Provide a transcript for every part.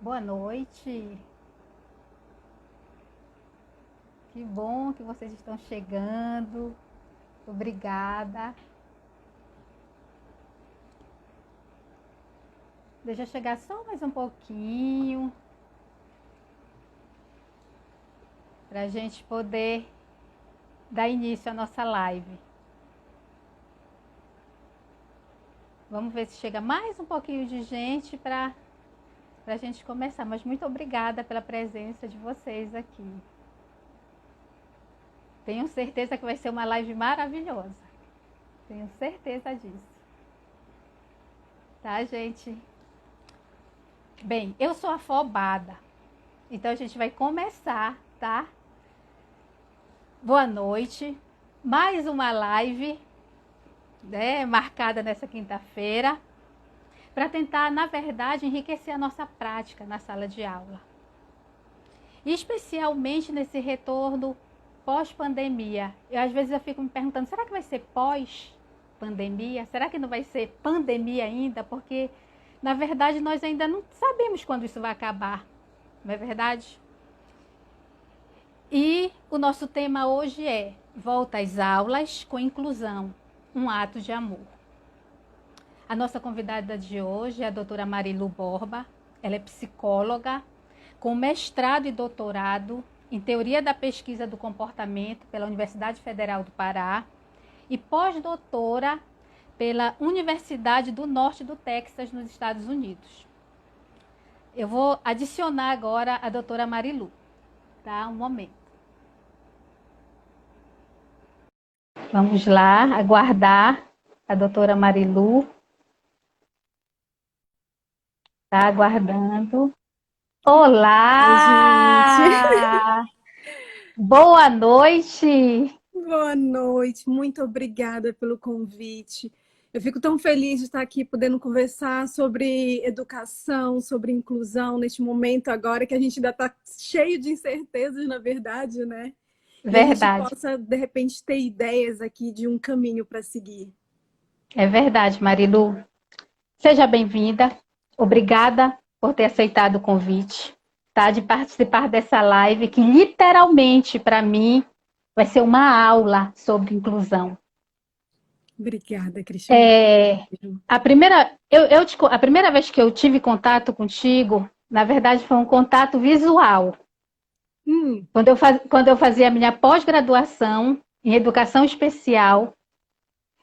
Boa noite. Que bom que vocês estão chegando. Obrigada. Deixa eu chegar só mais um pouquinho para a gente poder dar início à nossa live. Vamos ver se chega mais um pouquinho de gente para a gente começar. Mas muito obrigada pela presença de vocês aqui. Tenho certeza que vai ser uma live maravilhosa. Tenho certeza disso. Tá, gente? Bem, eu sou afobada. Então a gente vai começar, tá? Boa noite. Mais uma live, né, marcada nessa quinta-feira, para tentar, na verdade, enriquecer a nossa prática na sala de aula. E especialmente nesse retorno pós-pandemia. Às vezes eu fico me perguntando, será que vai ser pós-pandemia? Será que não vai ser pandemia ainda? Porque, na verdade, nós ainda não sabemos quando isso vai acabar. Não é verdade? E o nosso tema hoje é Volta às aulas com inclusão, um ato de amor. A nossa convidada de hoje é a doutora Marilu Borba. Ela é psicóloga, com mestrado e doutorado em Teoria da Pesquisa do Comportamento pela Universidade Federal do Pará e pós-doutora pela Universidade do Norte do Texas, nos Estados Unidos. Eu vou adicionar agora a doutora Marilu, tá? Um momento. Vamos lá, aguardar a doutora Marilu. Tá aguardando. Ai, gente. Olá! Boa noite! Boa noite, muito obrigada pelo convite. Eu fico tão feliz de estar aqui podendo conversar sobre educação, sobre inclusão, neste momento agora que a gente ainda está cheio de incertezas, na verdade, né? E a gente Verdade, possa, de repente, ter ideias aqui de um caminho para seguir. é verdade, Marilu. Seja bem-vinda. Obrigada por ter aceitado o convite, tá? De participar dessa live que literalmente, para mim, vai ser uma aula sobre inclusão. Obrigada, Cristiane. A primeira vez que eu tive contato contigo, na verdade, foi um contato visual. Hum, Quando eu fazia a minha pós-graduação em educação especial,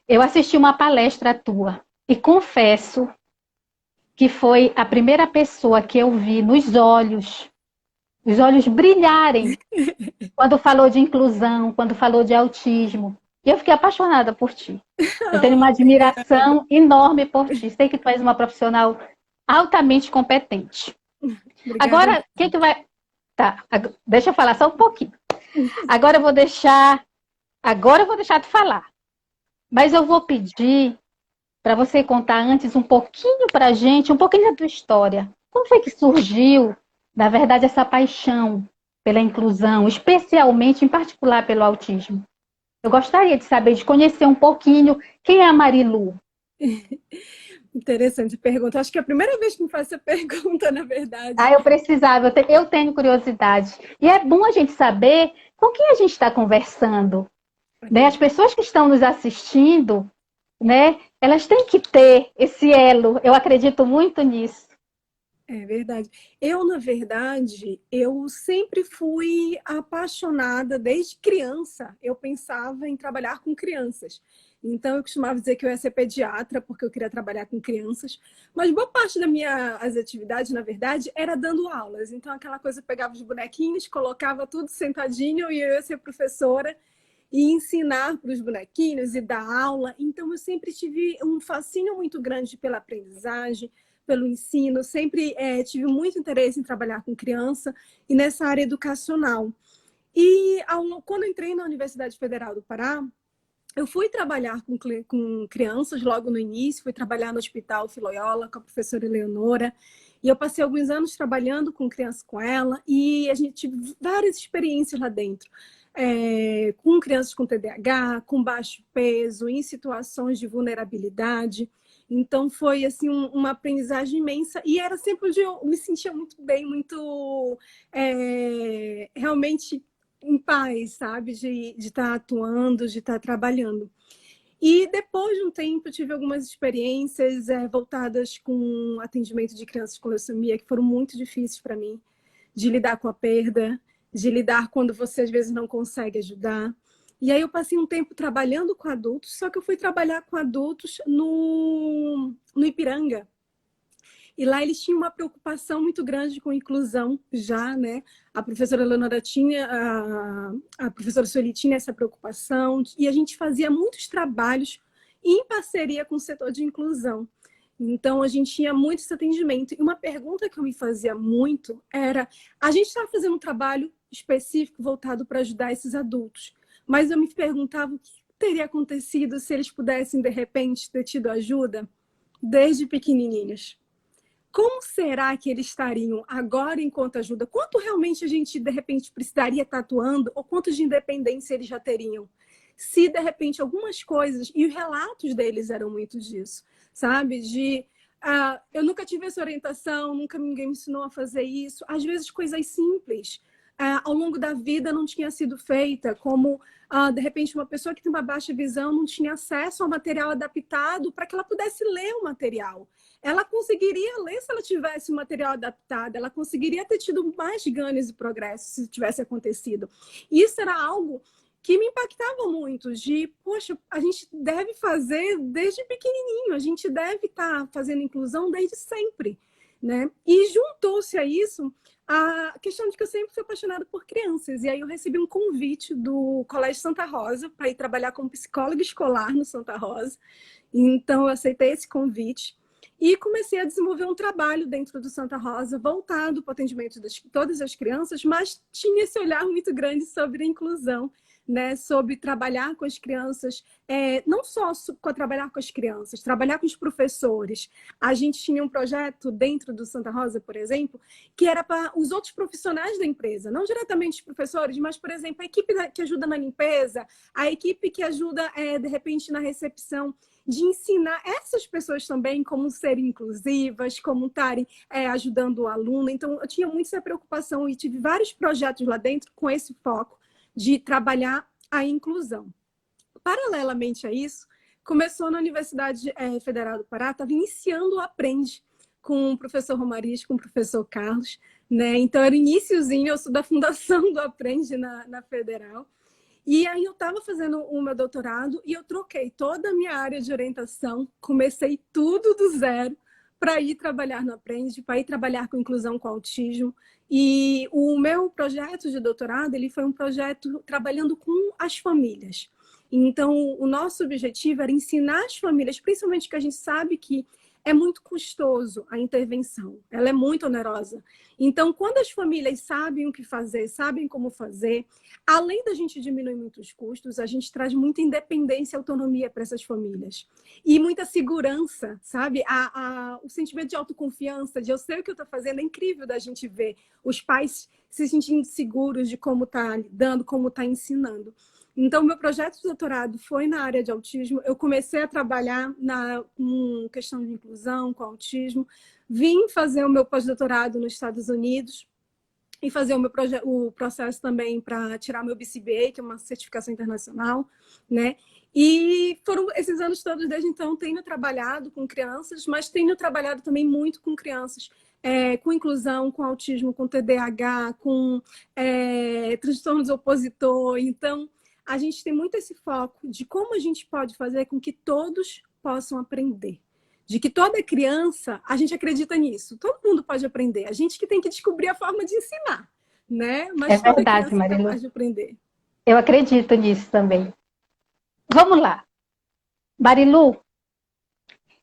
eu assisti uma palestra tua e confesso que foi a primeira pessoa que eu vi os olhos brilharem quando falou de inclusão, quando falou de autismo. E eu fiquei apaixonada por ti. Eu tenho uma obrigada. admiração enorme por ti. Sei que tu és uma profissional altamente competente. Obrigada. Agora, o que vai... Tá, deixa eu falar só um pouquinho. Agora eu vou deixar... Agora eu vou deixar tu falar. Mas eu vou pedir para você contar antes um pouquinho para a gente, um pouquinho da tua história. Como foi que surgiu, na verdade, essa paixão pela inclusão, especialmente, em particular, pelo autismo? Eu gostaria de saber, de conhecer um pouquinho quem é a Marilu. Interessante pergunta. Acho que é a primeira vez que me faz essa pergunta, na verdade. Ah, eu precisava, eu tenho curiosidade. E é bom a gente saber com quem a gente está conversando. Né? As pessoas que estão nos assistindo, né, elas têm que ter esse elo. Eu acredito muito nisso. É verdade. Eu, na verdade, eu sempre fui apaixonada desde criança. Eu pensava em trabalhar com crianças. Então, eu costumava dizer que eu ia ser pediatra, porque eu queria trabalhar com crianças. Mas boa parte das minhas atividades, na verdade, era dando aulas. Então, aquela coisa, eu pegava os bonequinhos, colocava tudo sentadinho e eu ia ser professora e ensinar para os bonequinhos e dar aula. Então, eu sempre tive um fascínio muito grande pela aprendizagem, pelo ensino, sempre tive muito interesse em trabalhar com criança e nessa área educacional. E quando entrei na Universidade Federal do Pará, eu fui trabalhar com crianças logo no início, fui trabalhar no Hospital Filoiola com a professora Eleonora, e eu passei alguns anos trabalhando com crianças com ela, e a gente tive várias experiências lá dentro. Com crianças com TDAH, com baixo peso, em situações de vulnerabilidade. Então foi assim uma aprendizagem imensa e era sempre onde eu me sentia muito bem, muito realmente em paz, sabe? De estar atuando, de estar trabalhando. E depois de um tempo, eu tive algumas experiências voltadas com atendimento de crianças com leucemia que foram muito difíceis para mim, de lidar com a perda, de lidar quando você às vezes não consegue ajudar. E aí eu passei um tempo trabalhando com adultos, só que eu fui trabalhar com adultos no Ipiranga. E lá eles tinham uma preocupação muito grande com inclusão já, né? A professora Leonora tinha, a professora Sueli tinha essa preocupação, e a gente fazia muitos trabalhos em parceria com o setor de inclusão. Então, a gente tinha muito esse atendimento. E uma pergunta que eu me fazia muito era, a gente estava fazendo um trabalho específico voltado para ajudar esses adultos, mas eu me perguntava o que teria acontecido se eles pudessem, de repente, ter tido ajuda desde pequenininhos. Como será que eles estariam agora enquanto ajuda? Quanto realmente a gente, de repente, precisaria estar atuando? Ou quanto de independência eles já teriam? Se, de repente, algumas coisas... E os relatos deles eram muito disso, sabe? Eu nunca tive essa orientação, nunca ninguém me ensinou a fazer isso. Às vezes, coisas simples, ao longo da vida não tinha sido feita, como, de repente, uma pessoa que tem uma baixa visão não tinha acesso ao material adaptado para que ela pudesse ler o material. Ela conseguiria ler se ela tivesse o material adaptado, ela conseguiria ter tido mais ganhos e progressos se tivesse acontecido. Isso era algo que me impactava muito, poxa, a gente deve fazer desde pequenininho, a gente deve estar fazendo inclusão desde sempre, né? E juntou-se a isso a questão de que eu sempre fui apaixonada por crianças, e aí eu recebi um convite do Colégio Santa Rosa para ir trabalhar como psicóloga escolar no Santa Rosa, então eu aceitei esse convite, e comecei a desenvolver um trabalho dentro do Santa Rosa, voltado para o atendimento de todas as crianças, mas tinha esse olhar muito grande sobre a inclusão, né? Sobre trabalhar com as crianças, não só trabalhar com as crianças, trabalhar com os professores. A gente tinha um projeto dentro do Santa Rosa, por exemplo, que era para os outros profissionais da empresa, não diretamente os professores, mas, por exemplo, a equipe que ajuda na limpeza, a equipe que ajuda, de repente, na recepção, de ensinar essas pessoas também como serem inclusivas, como estarem ajudando o aluno. Então, eu tinha muito essa preocupação e tive vários projetos lá dentro com esse foco de trabalhar a inclusão. Paralelamente a isso, começou na Universidade Federal do Pará, estava iniciando o Aprende com o professor Romariz, com o professor Carlos, né? Então, era o iniciozinho, eu sou da fundação do Aprende na Federal. E aí eu estava fazendo o meu doutorado e eu troquei toda a minha área de orientação, comecei tudo do zero para ir trabalhar no Aprende, para ir trabalhar com inclusão com autismo. E o meu projeto de doutorado, ele foi um projeto trabalhando com as famílias. Então, o nosso objetivo era ensinar as famílias, principalmente que a gente sabe que é muito custoso a intervenção, ela é muito onerosa. Então, quando as famílias sabem o que fazer, sabem como fazer, além da gente diminuir muitos custos, a gente traz muita independência e autonomia para essas famílias. E muita segurança, sabe? O sentimento de autoconfiança, de eu sei o que eu estou fazendo, é incrível da gente ver os pais se sentindo seguros de como está lidando, como está ensinando. Então, meu projeto de doutorado foi na área de autismo. Eu comecei a trabalhar com questão de inclusão, com autismo. Vim fazer o meu pós-doutorado nos Estados Unidos e fazer o processo também para tirar meu BCBA, que é uma certificação internacional, né? E foram esses anos todos, desde então, tenho trabalhado com crianças, mas tenho trabalhado também muito com crianças com inclusão, com autismo, com TDAH, com transtornos opositor. Então, a gente tem muito esse foco de como a gente pode fazer com que todos possam aprender. De que toda criança, a gente acredita nisso, todo mundo pode aprender. A gente que tem que descobrir a forma de ensinar, né? Mas É toda verdade, criança é Marilu. capaz de aprender. Eu acredito nisso também. Vamos lá. Marilu,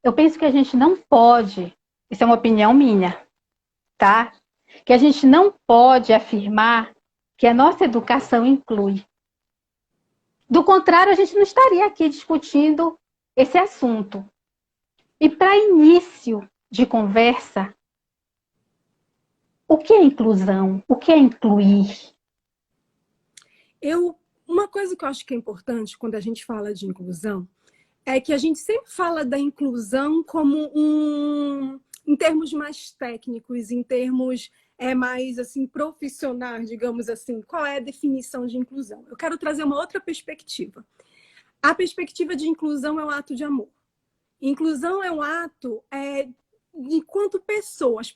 eu penso que a gente não pode, isso é uma opinião minha, tá? Que a gente não pode afirmar que a nossa educação inclui. Do contrário, a gente não estaria aqui discutindo esse assunto. E para início de conversa, o que é inclusão? O que é incluir? Uma coisa que eu acho que é importante quando a gente fala de inclusão é que a gente sempre fala da inclusão como em termos mais técnicos, em termos mais assim profissionais, digamos assim. Qual é a definição de inclusão? Eu quero trazer uma outra perspectiva. A perspectiva de inclusão é um ato de amor. Inclusão é um ato enquanto pessoas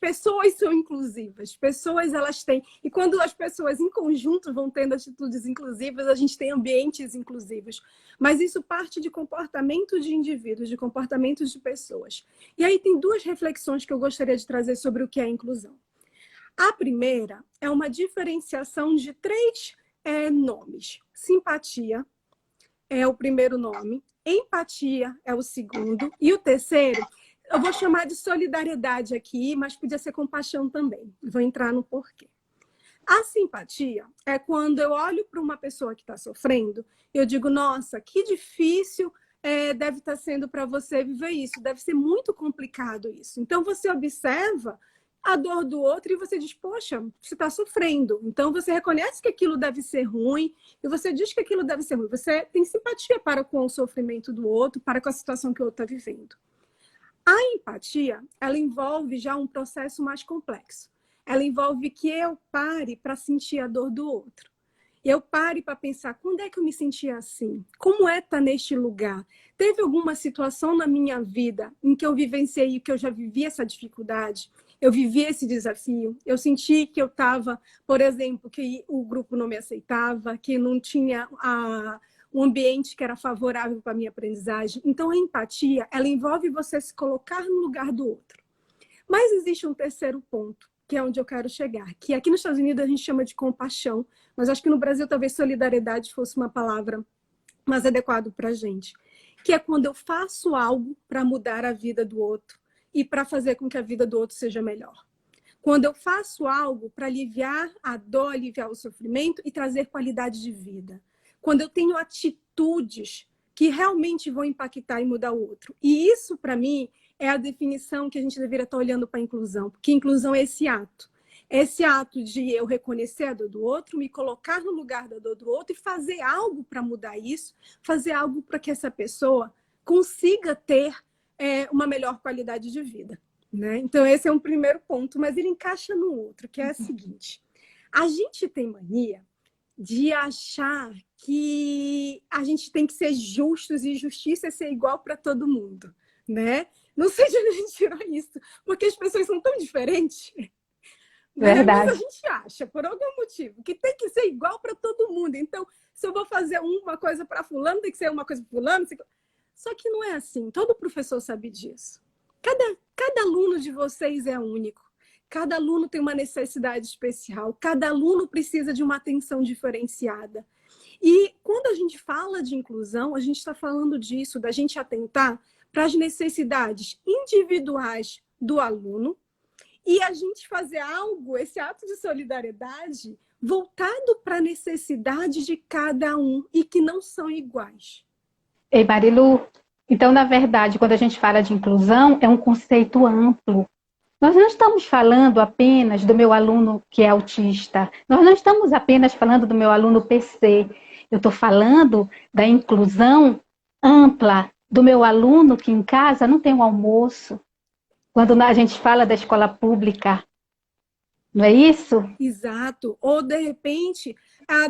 são inclusivas, pessoas elas têm, e quando as pessoas em conjunto vão tendo atitudes inclusivas, a gente tem ambientes inclusivos, mas isso parte de comportamento de indivíduos, de comportamentos de pessoas. E aí tem duas reflexões que eu gostaria de trazer sobre o que é inclusão. A primeira é uma diferenciação de três nomes. Simpatia é o primeiro nome, empatia é o segundo, e o terceiro eu vou chamar de solidariedade aqui, mas podia ser compaixão também. Vou entrar no porquê. A simpatia é quando eu olho para uma pessoa que está sofrendo, eu digo, nossa, que difícil deve estar sendo para você viver isso, deve ser muito complicado isso. Então você observa a dor do outro e você diz, poxa, você está sofrendo. Então você reconhece que aquilo deve ser ruim e você diz que aquilo deve ser ruim. Você tem simpatia para com o sofrimento do outro, para com a situação que o outro está vivendo. A empatia, ela envolve já um processo mais complexo. Ela envolve que eu pare para sentir a dor do outro. Eu pare para pensar, quando é que eu me sentia assim? Como é estar neste lugar? Teve alguma situação na minha vida em que eu vivenciei, que eu já vivi essa dificuldade? Eu vivi esse desafio? Eu senti que eu estava, por exemplo, que o grupo não me aceitava, que não tinha um ambiente que era favorável para a minha aprendizagem. Então, a empatia, ela envolve você se colocar no lugar do outro. Mas existe um terceiro ponto, que é onde eu quero chegar, que aqui nos Estados Unidos a gente chama de compaixão, mas acho que no Brasil talvez solidariedade fosse uma palavra mais adequada para a gente, que é quando eu faço algo para mudar a vida do outro e para fazer com que a vida do outro seja melhor. Quando eu faço algo para aliviar a dor, aliviar o sofrimento e trazer qualidade de vida. Quando eu tenho atitudes que realmente vão impactar e mudar o outro. E isso, para mim, é a definição que a gente deveria estar olhando para a inclusão. Porque inclusão é esse ato. Esse ato de eu reconhecer a dor do outro, me colocar no lugar da dor do outro e fazer algo para mudar isso, fazer algo para que essa pessoa consiga ter uma melhor qualidade de vida. Né? Então, esse é um primeiro ponto, mas ele encaixa no outro, que é o seguinte. A gente tem mania de achar que a gente tem que ser justos e justiça é ser igual para todo mundo, né? Não sei de onde a gente tirou isso, porque as pessoas são tão diferentes, né? Mas a gente acha, por algum motivo, que tem que ser igual para todo mundo. Então, se eu vou fazer uma coisa para fulano, tem que ser uma coisa para fulano. Só que não é assim, todo professor sabe disso. Cada aluno de vocês é único. Cada aluno tem uma necessidade especial, cada aluno precisa de uma atenção diferenciada. E quando a gente fala de inclusão, a gente está falando disso, da gente atentar para as necessidades individuais do aluno e a gente fazer algo, esse ato de solidariedade, voltado para a necessidade de cada um e que não são iguais. Ei, Marilu, então, na verdade, quando a gente fala de inclusão, é um conceito amplo. Nós não estamos falando apenas do meu aluno que é autista. Nós não estamos apenas falando do meu aluno PC. Eu estou falando da inclusão ampla do meu aluno que em casa não tem um almoço. Quando a gente fala da escola pública, não é isso? Exato. Ou, de repente,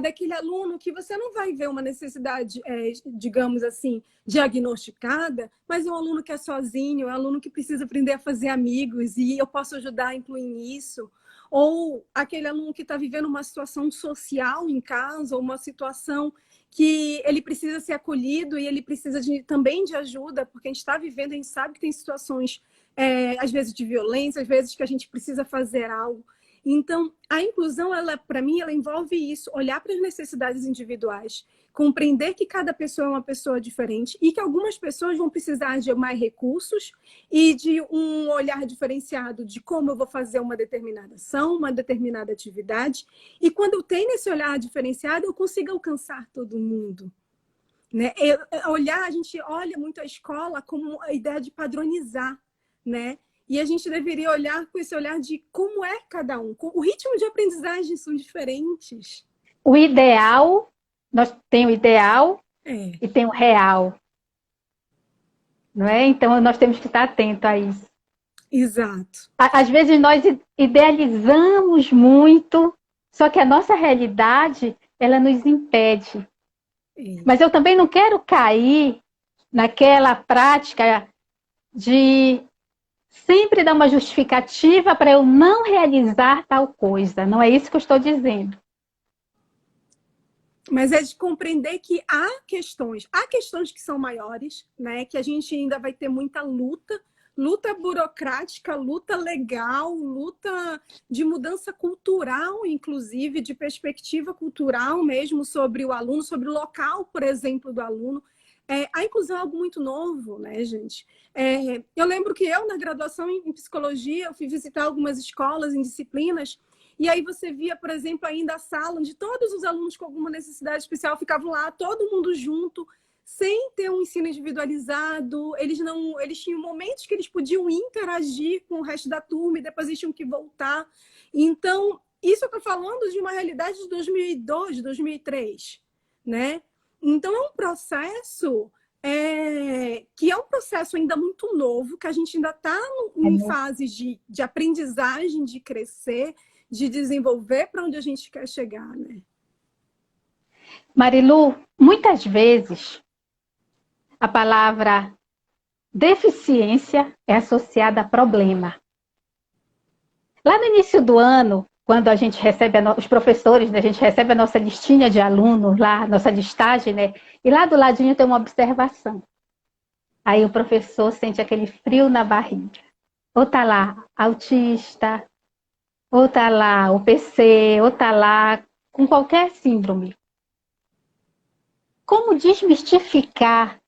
daquele aluno que você não vai ver uma necessidade, digamos assim, diagnosticada, mas é um aluno que é sozinho, é um aluno que precisa aprender a fazer amigos e eu posso ajudar a incluir nisso. Ou aquele aluno que está vivendo uma situação social em casa, ou uma situação que ele precisa ser acolhido e ele precisa também de ajuda, porque a gente está vivendo, a gente sabe que tem situações, às vezes de violência, às vezes que a gente precisa fazer algo. Então, a inclusão, para mim, ela envolve isso, olhar para as necessidades individuais, compreender que cada pessoa é uma pessoa diferente e que algumas pessoas vão precisar de mais recursos e de um olhar diferenciado de como eu vou fazer uma determinada ação, uma determinada atividade. E quando eu tenho esse olhar diferenciado, eu consigo alcançar todo mundo. Né? A gente olha muito a escola como a ideia de padronizar, né? E a gente deveria olhar com esse olhar de como é cada um. O ritmo de aprendizagem são diferentes. O ideal, nós tem o ideal e tem o real. não é? Então, nós temos que estar atentos a isso. Exato. Às vezes, nós idealizamos muito, só que a nossa realidade, ela nos impede. É. Mas eu também não quero cair naquela prática de sempre dar uma justificativa para eu não realizar tal coisa. Não é isso que eu estou dizendo. Mas é de compreender que há questões que são maiores, né? Que a gente ainda vai ter muita luta burocrática, luta legal, luta de mudança cultural, inclusive, de perspectiva cultural mesmo sobre o aluno, sobre o local, por exemplo, do aluno. A inclusão é algo muito novo, né, gente? Eu lembro que eu, na graduação em psicologia, eu fui visitar algumas escolas em disciplinas, e aí você via, por exemplo, ainda a sala onde todos os alunos com alguma necessidade especial ficavam lá, todo mundo junto, sem ter um ensino individualizado. Eles tinham momentos que eles podiam interagir com o resto da turma e depois eles tinham que voltar. Então, isso eu estou falando de uma realidade de 2002, 2003, né? Então, é um processo que é um processo ainda muito novo, que a gente ainda está em fase de aprendizagem, de crescer, de desenvolver para onde a gente quer chegar, né? Marilu, muitas vezes a palavra deficiência é associada a problema. Lá no início do ano, quando a gente recebe, os professores, né, a gente recebe a nossa listinha de alunos lá, nossa listagem, né? E lá do ladinho tem uma observação. Aí o professor sente aquele frio na barriga. Ou tá lá autista, ou tá lá o PC, ou tá lá com qualquer síndrome. Como desmistificar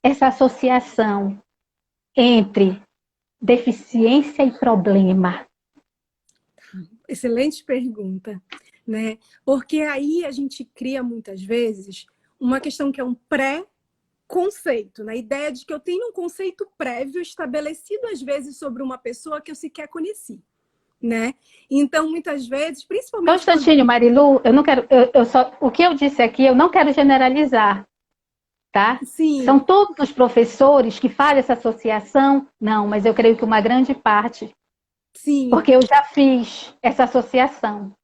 essa associação entre deficiência e problema? Excelente pergunta, né? Porque aí a gente cria muitas vezes uma questão que é um pré-conceito, né? A ideia de que eu tenho um conceito prévio estabelecido às vezes sobre uma pessoa que eu sequer conheci, né? Então, muitas vezes, principalmente Só um instantinho, Marilu, eu não quero, o que eu disse aqui, eu não quero generalizar, tá? Sim. São todos os professores que fazem essa associação? Não, mas eu creio que uma grande parte. Sim. Porque eu já fiz essa associação.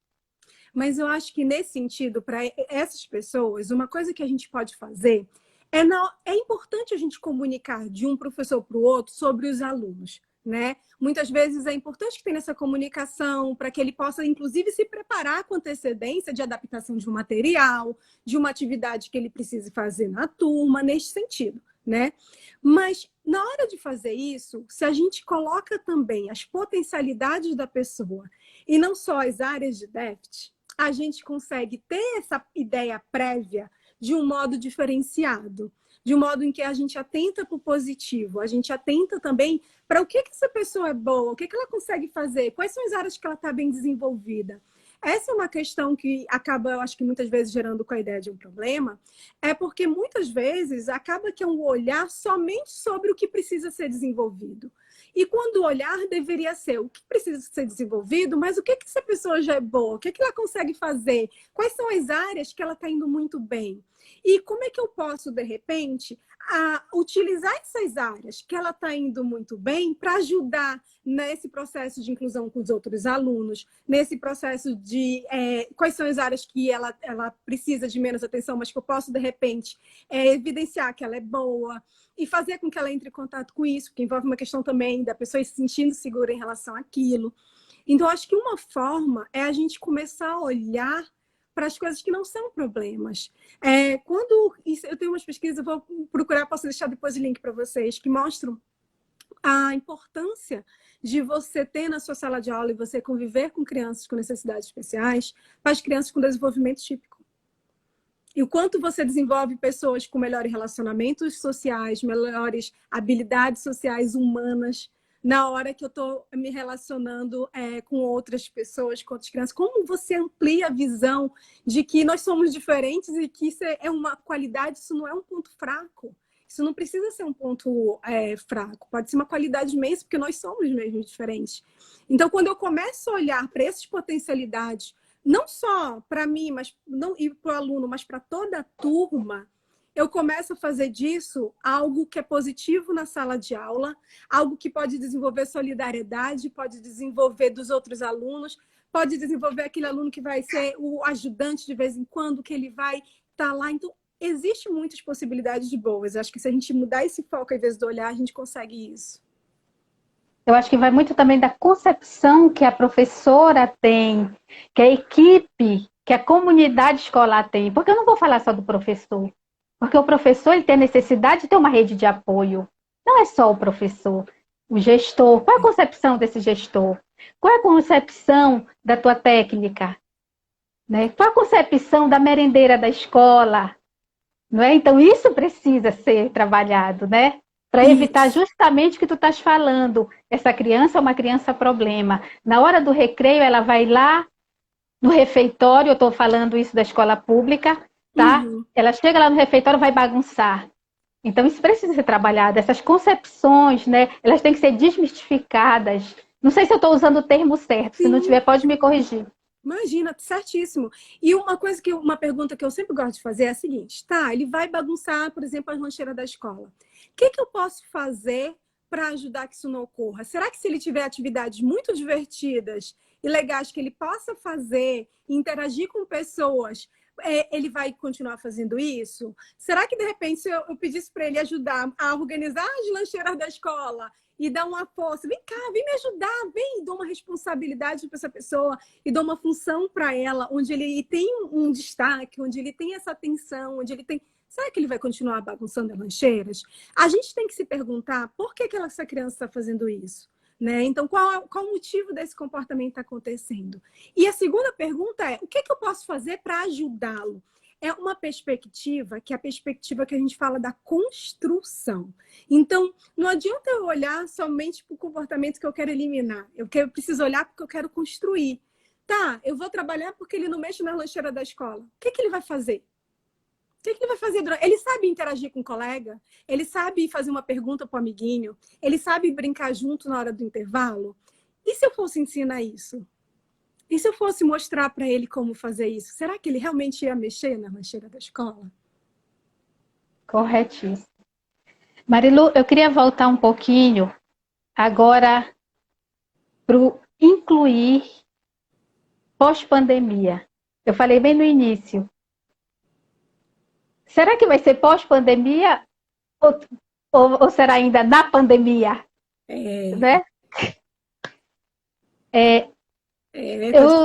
Mas eu acho que nesse sentido, para essas pessoas, uma coisa que a gente pode fazer é importante a gente comunicar de um professor para o outro sobre os alunos, né? Muitas vezes é importante que tenha essa comunicação para que ele possa, inclusive, se preparar com antecedência de adaptação de um material, de uma atividade que ele precise fazer na turma, neste sentido, né? Mas na hora de fazer isso, se a gente coloca também as potencialidades da pessoa e não só as áreas de déficit, a gente consegue ter essa ideia prévia de um modo diferenciado, de um modo em que a gente atenta para o positivo, a gente atenta também para o que essa pessoa é boa, o que ela consegue fazer, quais são as áreas que ela está bem desenvolvida. Essa é uma questão que acaba, eu acho que muitas vezes gerando com a ideia de um problema, é porque muitas vezes acaba que é um olhar somente sobre o que precisa ser desenvolvido. E quando o olhar deveria ser o que precisa ser desenvolvido, mas o que essa pessoa já é boa, o que ela consegue fazer, quais são as áreas que ela está indo muito bem. E como é que eu posso, de repente, utilizar essas áreas que ela está indo muito bem para ajudar nesse processo de inclusão com os outros alunos, nesse processo de quais são as áreas que ela precisa de menos atenção, mas que eu posso, de repente, evidenciar que ela é boa e fazer com que ela entre em contato com isso, que envolve uma questão também da pessoa se sentindo segura em relação àquilo. Então, acho que uma forma é a gente começar a olhar para as coisas que não são problemas. Eu tenho umas pesquisas, eu vou procurar, posso deixar depois o link para vocês, que mostram a importância de você ter na sua sala de aula e você conviver com crianças com necessidades especiais, para as crianças com desenvolvimento típico. E o quanto você desenvolve pessoas com melhores relacionamentos sociais, melhores habilidades sociais humanas, na hora que eu estou me relacionando com outras pessoas, com outras crianças. Como você amplia a visão de que nós somos diferentes e que isso é uma qualidade, isso não é um ponto fraco. Isso não precisa ser um ponto fraco. Pode ser uma qualidade imensa, porque nós somos mesmo diferentes. Então, quando eu começo a olhar para essas potencialidades, não só para mim, mas não e para o aluno, mas para toda a turma, eu começo a fazer disso algo que é positivo na sala de aula, algo que pode desenvolver solidariedade, pode desenvolver dos outros alunos, pode desenvolver aquele aluno que vai ser o ajudante de vez em quando, que ele vai estar lá. Então, existem muitas possibilidades de boas. Acho que se a gente mudar esse foco, ao invés do olhar, a gente consegue isso. Eu acho que vai muito também da concepção que a professora tem, que a equipe, que a comunidade escolar tem. Porque eu não vou falar só do professor. Porque o professor ele tem a necessidade de ter uma rede de apoio. Não é só o professor, o gestor. Qual é a concepção desse gestor? Qual é a concepção da tua técnica? Né? Qual é a concepção da merendeira da escola? Não é? Então, isso precisa ser trabalhado, né? Para evitar justamente o que tu estás falando. Essa criança é uma criança problema. Na hora do recreio, ela vai lá no refeitório, eu estou falando isso da escola pública, tá? Ela chega lá no refeitório e vai bagunçar. Então, isso precisa ser trabalhado. Essas concepções, né? Elas têm que ser desmistificadas. Não sei se eu estou usando o termo certo. Se não tiver, pode me corrigir. Imagina, certíssimo. E uma pergunta que eu sempre gosto de fazer é a seguinte, tá, ele vai bagunçar, por exemplo, as lancheiras da escola. O que eu posso fazer para ajudar que isso não ocorra? Será que se ele tiver atividades muito divertidas e legais que ele possa fazer, interagir com pessoas, ele vai continuar fazendo isso? Será que, de repente, se eu pedisse para ele ajudar a organizar as lancheiras da escola e dar uma força, vem cá, vem me ajudar, vem, dou uma responsabilidade para essa pessoa e dou uma função para ela, onde ele tem um destaque, onde ele tem essa atenção, onde ele tem... Será que ele vai continuar bagunçando as lancheiras? A gente tem que se perguntar por que essa criança está fazendo isso. Né? Então, qual o motivo desse comportamento está acontecendo? E a segunda pergunta é, o que eu posso fazer para ajudá-lo? É uma perspectiva, que é a perspectiva que a gente fala da construção. Então, não adianta eu olhar somente para o comportamento que eu quero eliminar. Eu preciso olhar porque eu quero construir. Tá, eu vou trabalhar porque ele não mexe na lancheira da escola. O que ele vai fazer? O que ele vai fazer? Ele sabe interagir com o colega? Ele sabe fazer uma pergunta para o amiguinho? Ele sabe brincar junto na hora do intervalo? E se eu fosse ensinar isso? E se eu fosse mostrar para ele como fazer isso? Será que ele realmente ia mexer na lancheira da escola? Corretíssimo. Marilu, eu queria voltar um pouquinho agora para o incluir pós-pandemia. Eu falei bem no início. Será que vai ser pós-pandemia ou será ainda na pandemia? Né?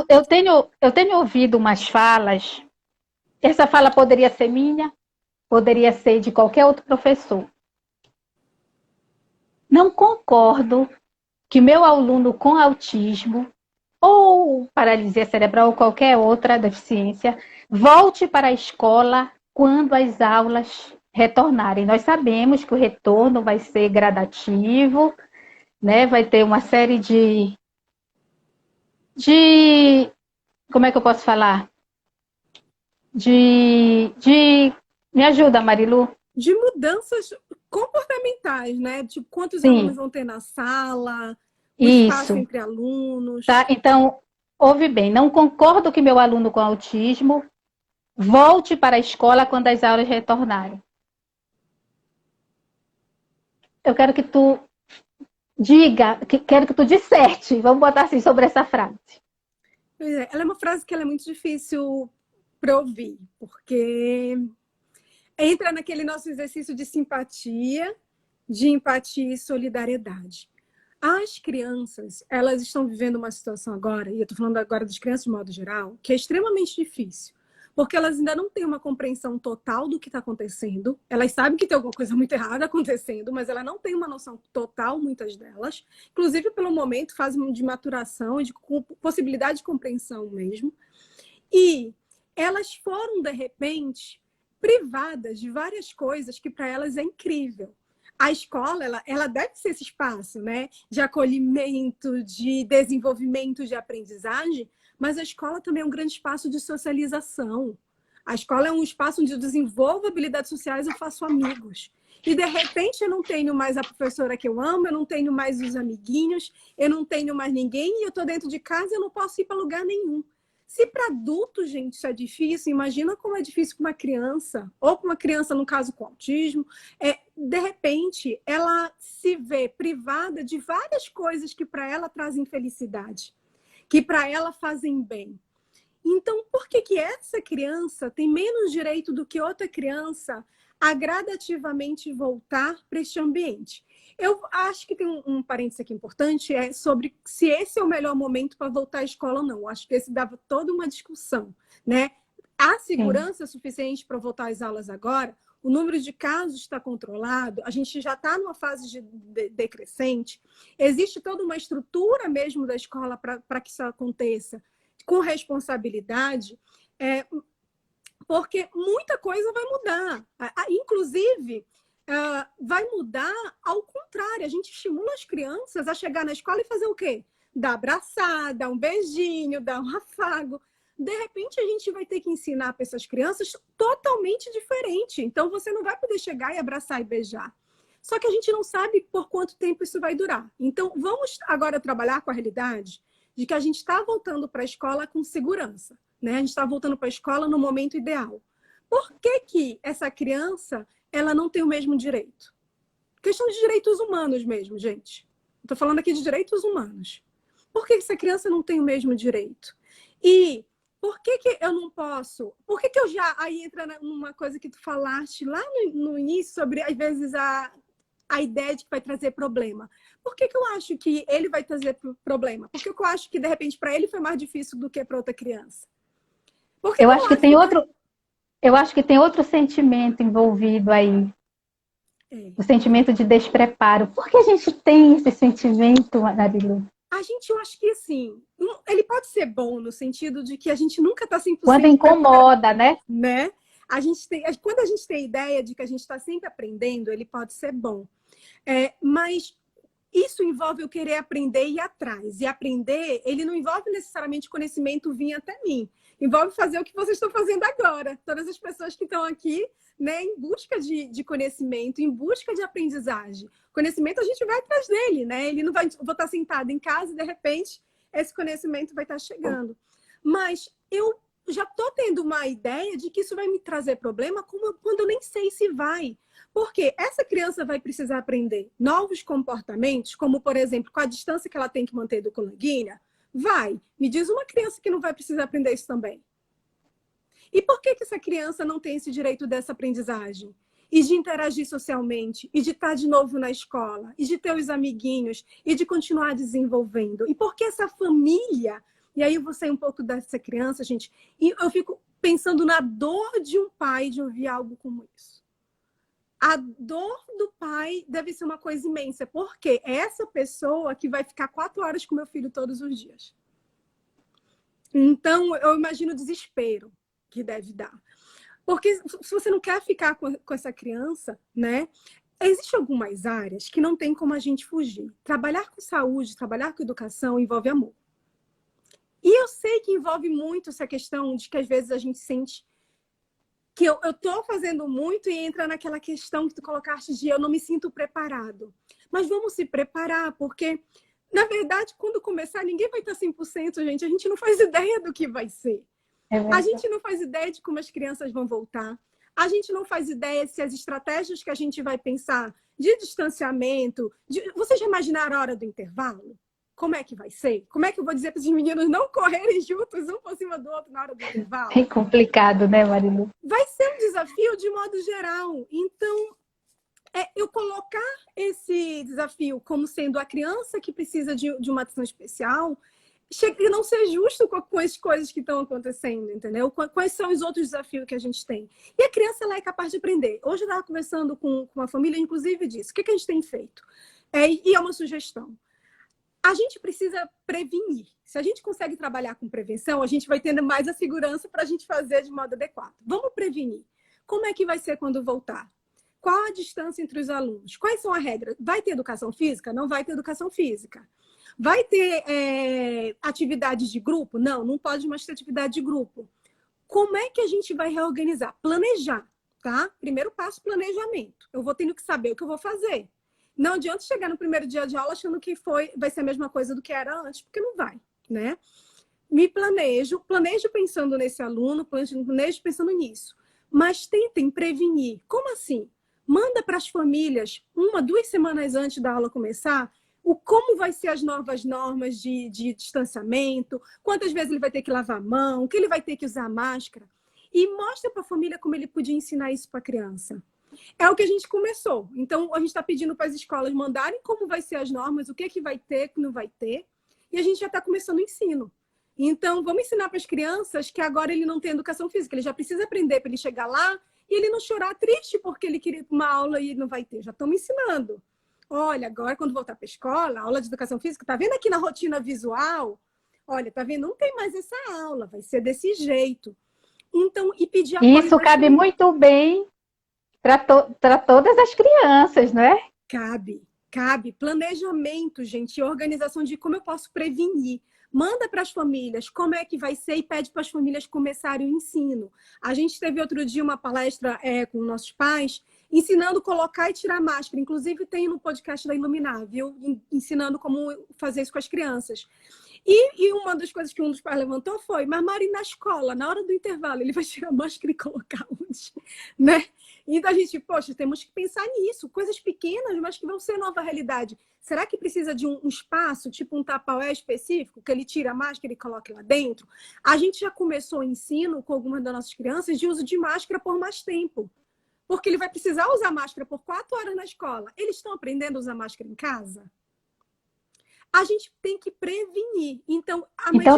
Eu tenho ouvido umas falas. Essa fala poderia ser minha, poderia ser de qualquer outro professor. Não concordo que meu aluno com autismo ou paralisia cerebral ou qualquer outra deficiência volte para a escola quando as aulas retornarem. Nós sabemos que o retorno vai ser gradativo, né? Vai ter uma série de como é que eu posso falar? Me ajuda, Marilu. De mudanças comportamentais, né? Tipo, quantos Sim. alunos vão ter na sala, o espaço entre alunos. Tá? Então, ouve bem, não concordo que meu aluno com autismo volte para a escola quando as aulas retornarem. Eu quero que tu quero que tu disserte, vamos botar assim, sobre essa frase. Ela é uma frase que ela é muito difícil para ouvir, porque entra naquele nosso exercício de simpatia, de empatia e solidariedade. As crianças, elas estão vivendo uma situação agora, e eu estou falando agora das crianças de modo geral, que é extremamente difícil. Porque elas ainda não têm uma compreensão total do que está acontecendo. Elas sabem que tem alguma coisa muito errada acontecendo, mas elas não têm uma noção total, muitas delas. Inclusive, pelo momento, fazem de maturação e de possibilidade de compreensão mesmo. E elas foram, de repente, privadas de várias coisas que para elas é incrível. A escola, ela deve ser esse espaço, né, de acolhimento, de desenvolvimento, de aprendizagem, mas a escola também é um grande espaço de socialização. A escola é um espaço onde eu desenvolvo habilidades sociais, eu faço amigos. E, de repente, eu não tenho mais a professora que eu amo, eu não tenho mais os amiguinhos, eu não tenho mais ninguém, e eu estou dentro de casa e eu não posso ir para lugar nenhum. Se para adulto, gente, isso é difícil, imagina como é difícil para uma criança, ou para uma criança, no caso, com autismo. De repente, ela se vê privada de várias coisas que para ela trazem felicidade, que para ela fazem bem. Então, por que que essa criança tem menos direito do que outra criança a gradativamente voltar para este ambiente? Eu acho que tem um parênteses aqui importante, sobre se esse é o melhor momento para voltar à escola ou não. Eu acho que esse dava toda uma discussão, né? Há segurança suficiente para voltar às aulas agora? O número de casos está controlado? A gente já está numa fase decrescente? Existe toda uma estrutura mesmo da escola para que isso aconteça com responsabilidade? Porque muita coisa vai mudar. Inclusive, vai mudar ao contrário. A gente estimula as crianças a chegar na escola e fazer o quê? Dar abraçada, um beijinho, dar um afago. De repente, a gente vai ter que ensinar para essas crianças totalmente diferente. Então, você não vai poder chegar e abraçar e beijar. Só que a gente não sabe por quanto tempo isso vai durar. Então, vamos agora trabalhar com a realidade de que a gente está voltando para a escola com segurança, né? A gente está voltando para a escola no momento ideal. Por que que essa criança ela não tem o mesmo direito? Questão de direitos humanos mesmo, gente. Estou falando aqui de direitos humanos. Por que essa criança não tem o mesmo direito? E por que que eu não posso? Por que que eu já... Aí entra numa coisa que tu falaste lá no início sobre, às vezes, a ideia de que vai trazer problema. Por que que eu acho que ele vai trazer problema? Por que que eu acho que, de repente, para ele foi mais difícil do que para outra criança? Eu acho que tem outro... Eu acho que tem outro sentimento envolvido aí. O sentimento de despreparo. Por que a gente tem esse sentimento, Marilu? Eu acho que, assim, ele pode ser bom no sentido de que a gente nunca está 100% quando incomoda, né? Quando a gente tem a ideia de que a gente está sempre aprendendo, ele pode ser bom. Mas isso envolve eu querer aprender e ir atrás. E aprender, ele não envolve necessariamente conhecimento vir até mim. Envolve fazer o que vocês estão fazendo agora. Todas as pessoas que estão aqui, né, em busca de conhecimento, em busca de aprendizagem. Conhecimento, a gente vai atrás dele, né? Ele não vai... Vou estar sentado em casa e, de repente, esse conhecimento vai estar chegando. Mas eu já estou tendo uma ideia de que isso vai me trazer problema quando eu nem sei se vai. Porque essa criança vai precisar aprender novos comportamentos, como, por exemplo, com a distância que ela tem que manter do coleguinha. Vai. Me diz uma criança que não vai precisar aprender isso também. E por que essa criança não tem esse direito dessa aprendizagem? E de interagir socialmente, e de estar de novo na escola, e de ter os amiguinhos, e de continuar desenvolvendo? E por que essa família... E aí eu vou sair um pouco dessa criança, gente, e eu fico pensando na dor de um pai de ouvir algo como isso. A dor do pai deve ser uma coisa imensa, porque é essa pessoa que vai ficar 4 horas com meu filho todos os dias. Então, eu imagino o desespero que deve dar. Porque se você não quer ficar com essa criança, né? Existem algumas áreas que não tem como a gente fugir. Trabalhar com saúde, trabalhar com educação envolve amor. E eu sei que envolve muito essa questão de que às vezes a gente sente que eu estou fazendo muito e entra naquela questão que tu colocaste de eu não me sinto preparado. Mas vamos se preparar, porque, na verdade, quando começar, ninguém vai estar 100%, gente. A gente não faz ideia do que vai ser. A gente não faz ideia de como as crianças vão voltar. A gente não faz ideia se as estratégias que a gente vai pensar de distanciamento... Vocês já imaginaram a hora do intervalo? Como é que vai ser? Como é que eu vou dizer para esses meninos não correrem juntos, um por cima do outro na hora do intervalo? É complicado, né, Marilu? Vai ser um desafio de modo geral. Então, eu colocar esse desafio como sendo a criança que precisa de uma atenção especial, chega a não ser justo com as coisas que estão acontecendo, entendeu? Quais são os outros desafios que a gente tem? E a criança, ela é capaz de aprender. Hoje eu estava conversando com uma família, inclusive, disso. O que a gente tem feito? E é uma sugestão. A gente precisa prevenir. Se a gente consegue trabalhar com prevenção, a gente vai tendo mais a segurança para a gente fazer de modo adequado. Vamos prevenir. Como é que vai ser quando voltar? Qual a distância entre os alunos? Quais são as regras? Vai ter educação física? Não vai ter educação física. Vai ter atividades de grupo? Não, não pode mais ter atividade de grupo. Como é que a gente vai reorganizar? Planejar, tá? Primeiro passo, planejamento. Eu vou tendo que saber o que eu vou fazer. Não adianta chegar no primeiro dia de aula achando que vai ser a mesma coisa do que era antes, porque não vai, né? Me planejo pensando nesse aluno, planejo pensando nisso. Mas tentem prevenir. Como assim? Manda para as famílias, 1, 2 semanas antes da aula começar, como vai ser as novas normas de distanciamento, quantas vezes ele vai ter que lavar a mão, que ele vai ter que usar máscara. E mostra para a família como ele podia ensinar isso para a criança. É o que a gente começou. Então, a gente está pedindo para as escolas mandarem como vai ser as normas, o que vai ter, o que não vai ter. E a gente já está começando o ensino. Então, vamos ensinar para as crianças que agora ele não tem educação física. Ele já precisa aprender para ele chegar lá e ele não chorar triste porque ele queria uma aula e não vai ter. Já estamos ensinando. Olha, agora quando voltar para a escola, aula de educação física, tá vendo aqui na rotina visual? Olha, tá vendo? Não tem mais essa aula, vai ser desse jeito. Então, e pedir apoio. Isso cabe muito bem para todas as crianças, não é? Cabe. Planejamento, gente, e organização de como eu posso prevenir. Manda para as famílias como é que vai ser e pede para as famílias começarem o ensino. A gente teve outro dia uma palestra com nossos pais, ensinando a colocar e tirar máscara. Inclusive tem no podcast da Iluminar, viu? Ensinando como fazer isso com as crianças. E uma das coisas que um dos pais levantou foi, mas Mari, na escola, na hora do intervalo, ele vai tirar a máscara e colocar onde? Né? Então a gente, poxa, temos que pensar nisso, coisas pequenas, mas que vão ser nova realidade. Será que precisa de um espaço, tipo um tapaué específico, que ele tira a máscara e coloque lá dentro? A gente já começou o ensino com algumas das nossas crianças de uso de máscara por mais tempo. Porque ele vai precisar usar máscara por 4 horas na escola. Eles estão aprendendo a usar máscara em casa? A gente tem que prevenir. Então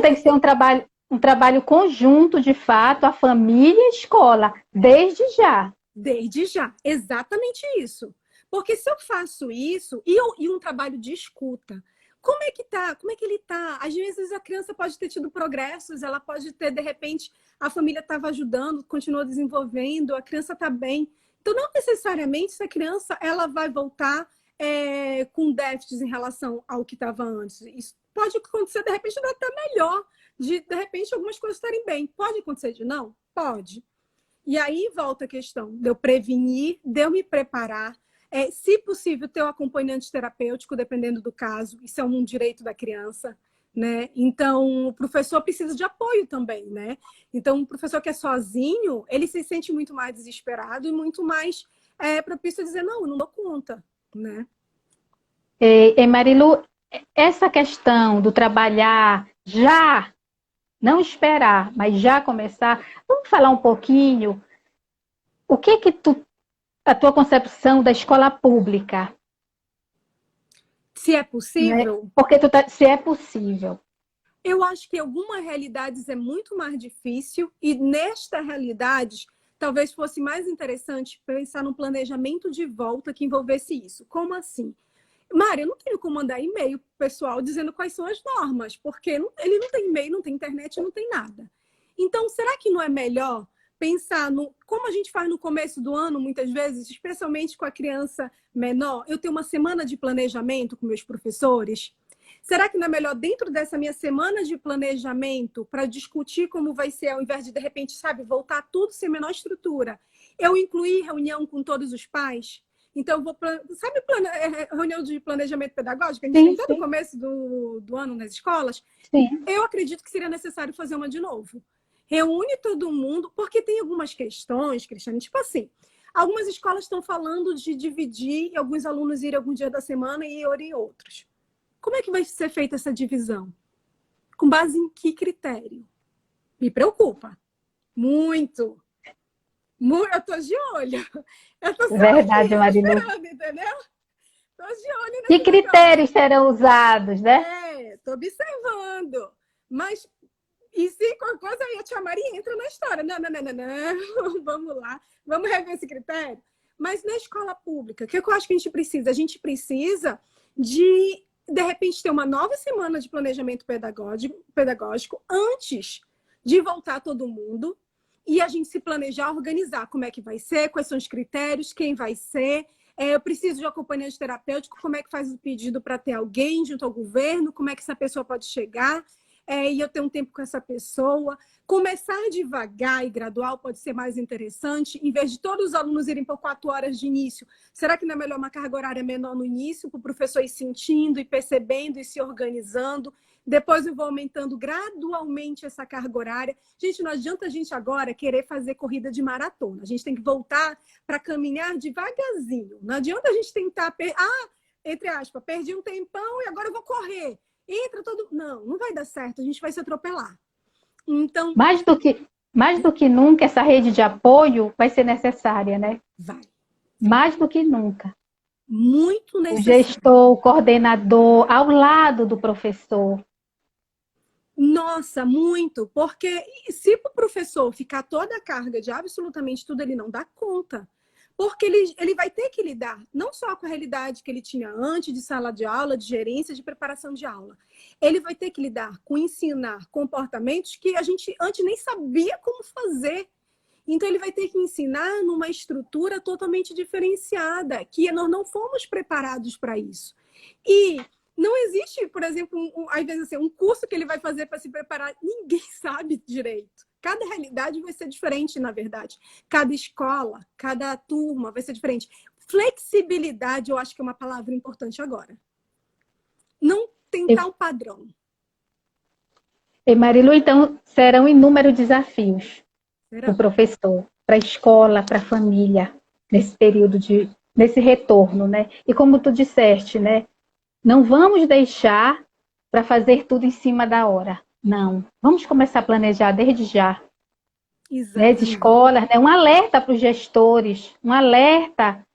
tem que ser um trabalho conjunto, de fato, a família e a escola, desde já. Desde já, exatamente isso. Porque se eu faço isso, e um trabalho de escuta, como é que tá? Como é que ele tá? Às vezes a criança pode ter tido progressos, ela pode ter, de repente, a família estava ajudando, continuou desenvolvendo, a criança está bem. Então, não necessariamente essa criança ela vai voltar com déficits em relação ao que estava antes. Isso pode acontecer, de repente, até melhor, de repente, algumas coisas estarem bem. Pode acontecer de não? Pode. E aí volta a questão de eu prevenir, de eu me preparar, se possível, ter um acompanhante terapêutico, dependendo do caso, isso é um direito da criança, né? Então, o professor precisa de apoio também, né? Então, o professor que é sozinho, ele se sente muito mais desesperado e muito mais propício a dizer, não, eu não dou conta, né? E Marilu, essa questão do trabalhar já, não esperar, mas já começar, vamos falar um pouquinho, o que a tua concepção da escola pública? Se é possível? Né? Porque se é possível. Eu acho que em algumas realidades é muito mais difícil e nesta realidade talvez fosse mais interessante pensar num planejamento de volta que envolvesse isso. Como assim? Mari, eu não tenho como mandar e-mail pro pessoal dizendo quais são as normas, porque ele não tem e-mail, não tem internet, não tem nada. Então, será que não é melhor pensar como a gente faz no começo do ano, muitas vezes, especialmente com a criança menor, eu tenho uma semana de planejamento com meus professores? Será que não é melhor, dentro dessa minha semana de planejamento, para discutir como vai ser, ao invés de repente, sabe, voltar tudo sem menor estrutura, eu incluir reunião com todos os pais? Então, sabe reunião de planejamento pedagógico? A gente tem todo o começo do ano nas escolas. Sim. Eu acredito que seria necessário fazer uma de novo. Reúne todo mundo, porque tem algumas questões, Cristiane, tipo assim, algumas escolas estão falando de dividir e alguns alunos irem algum dia da semana e irem outros. Como é que vai ser feita essa divisão? Com base em que critério? Me preocupa. Muito. Eu tô de olho. Eu tô Verdade, Marilu. esperando, entendeu? Tô de olho. Que critérios serão usados, né? Tô observando. Mas, e se qualquer coisa aí a tia Maria entra na história? Não. Vamos lá. Vamos rever esse critério. Mas na escola pública, o que eu acho que a gente precisa? A gente precisa de repente, ter uma nova semana de planejamento pedagógico antes de voltar todo mundo e a gente se planejar, organizar como é que vai ser, quais são os critérios, quem vai ser. Eu preciso de um acompanhante terapêutico, como é que faz o pedido para ter alguém junto ao governo, como é que essa pessoa pode chegar. e eu ter um tempo com essa pessoa. Começar devagar e gradual pode ser mais interessante, em vez de todos os alunos irem por 4 horas de início. Será que não é melhor uma carga horária menor no início, para o professor ir sentindo e percebendo e se organizando? Depois eu vou aumentando gradualmente essa carga horária. Gente, não adianta a gente agora querer fazer corrida de maratona. A gente tem que voltar para caminhar devagarzinho. Não adianta a gente tentar... entre aspas, perdi um tempão e agora eu vou correr. Entra todo... Não, não vai dar certo. A gente vai se atropelar. Então... Mais do que nunca, essa rede de apoio vai ser necessária, né? Vai. Mais do que nunca. Muito necessário. O gestor, o coordenador, ao lado do professor. Nossa, muito. Porque se o professor ficar toda a carga de absolutamente tudo, ele não dá conta. Porque ele vai ter que lidar não só com a realidade que ele tinha antes de sala de aula, de gerência, de preparação de aula. Ele vai ter que lidar com ensinar comportamentos que a gente antes nem sabia como fazer. Então, ele vai ter que ensinar numa estrutura totalmente diferenciada, que nós não fomos preparados para isso. E não existe, por exemplo, às vezes, assim, um curso que ele vai fazer para se preparar. Ninguém sabe direito. Cada realidade vai ser diferente, na verdade. Cada escola, cada turma vai ser diferente. Flexibilidade, eu acho que é uma palavra importante agora. Não tentar um padrão. E Marilu, então, serão inúmeros desafios para o professor, para a escola, para a família, nesse período nesse retorno, né? E como tu disseste, né? Não vamos deixar para fazer tudo em cima da hora. Não. Vamos começar a planejar desde já. Né? As escolas, né? Um alerta para os gestores, um alerta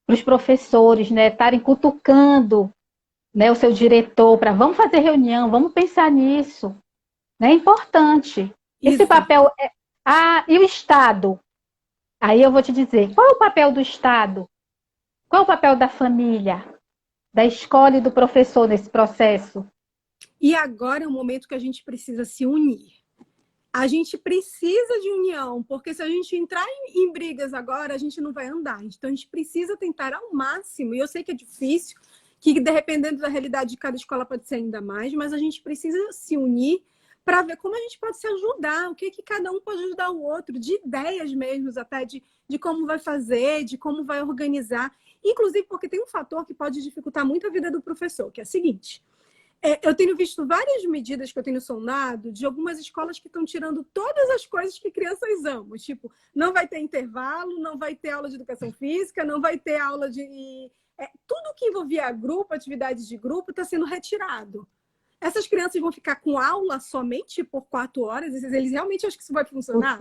para os professores, né? Estarem cutucando, né? O seu diretor para vamos fazer reunião, vamos pensar nisso. Né? É importante. Esse papel... e o Estado? Aí eu vou te dizer, qual é o papel do Estado? Qual é o papel da família, da escola e do professor nesse processo? E agora é o momento que a gente precisa se unir. A gente precisa de união, porque se a gente entrar em brigas agora, a gente não vai andar. Então, a gente precisa tentar ao máximo, e eu sei que é difícil, que dependendo da realidade de cada escola pode ser ainda mais, mas a gente precisa se unir para ver como a gente pode se ajudar, o que cada um pode ajudar o outro, de ideias mesmo, até de como vai fazer, de como vai organizar. Inclusive porque tem um fator que pode dificultar muito a vida do professor, que é o seguinte: eu tenho visto várias medidas que eu tenho sondado de algumas escolas que estão tirando todas as coisas que crianças amam. Tipo, não vai ter intervalo, não vai ter aula de educação física, não vai ter aula de... tudo que envolvia grupo, atividades de grupo, está sendo retirado. Essas crianças vão ficar com aula somente por 4 horas? Eles realmente acham que isso vai funcionar?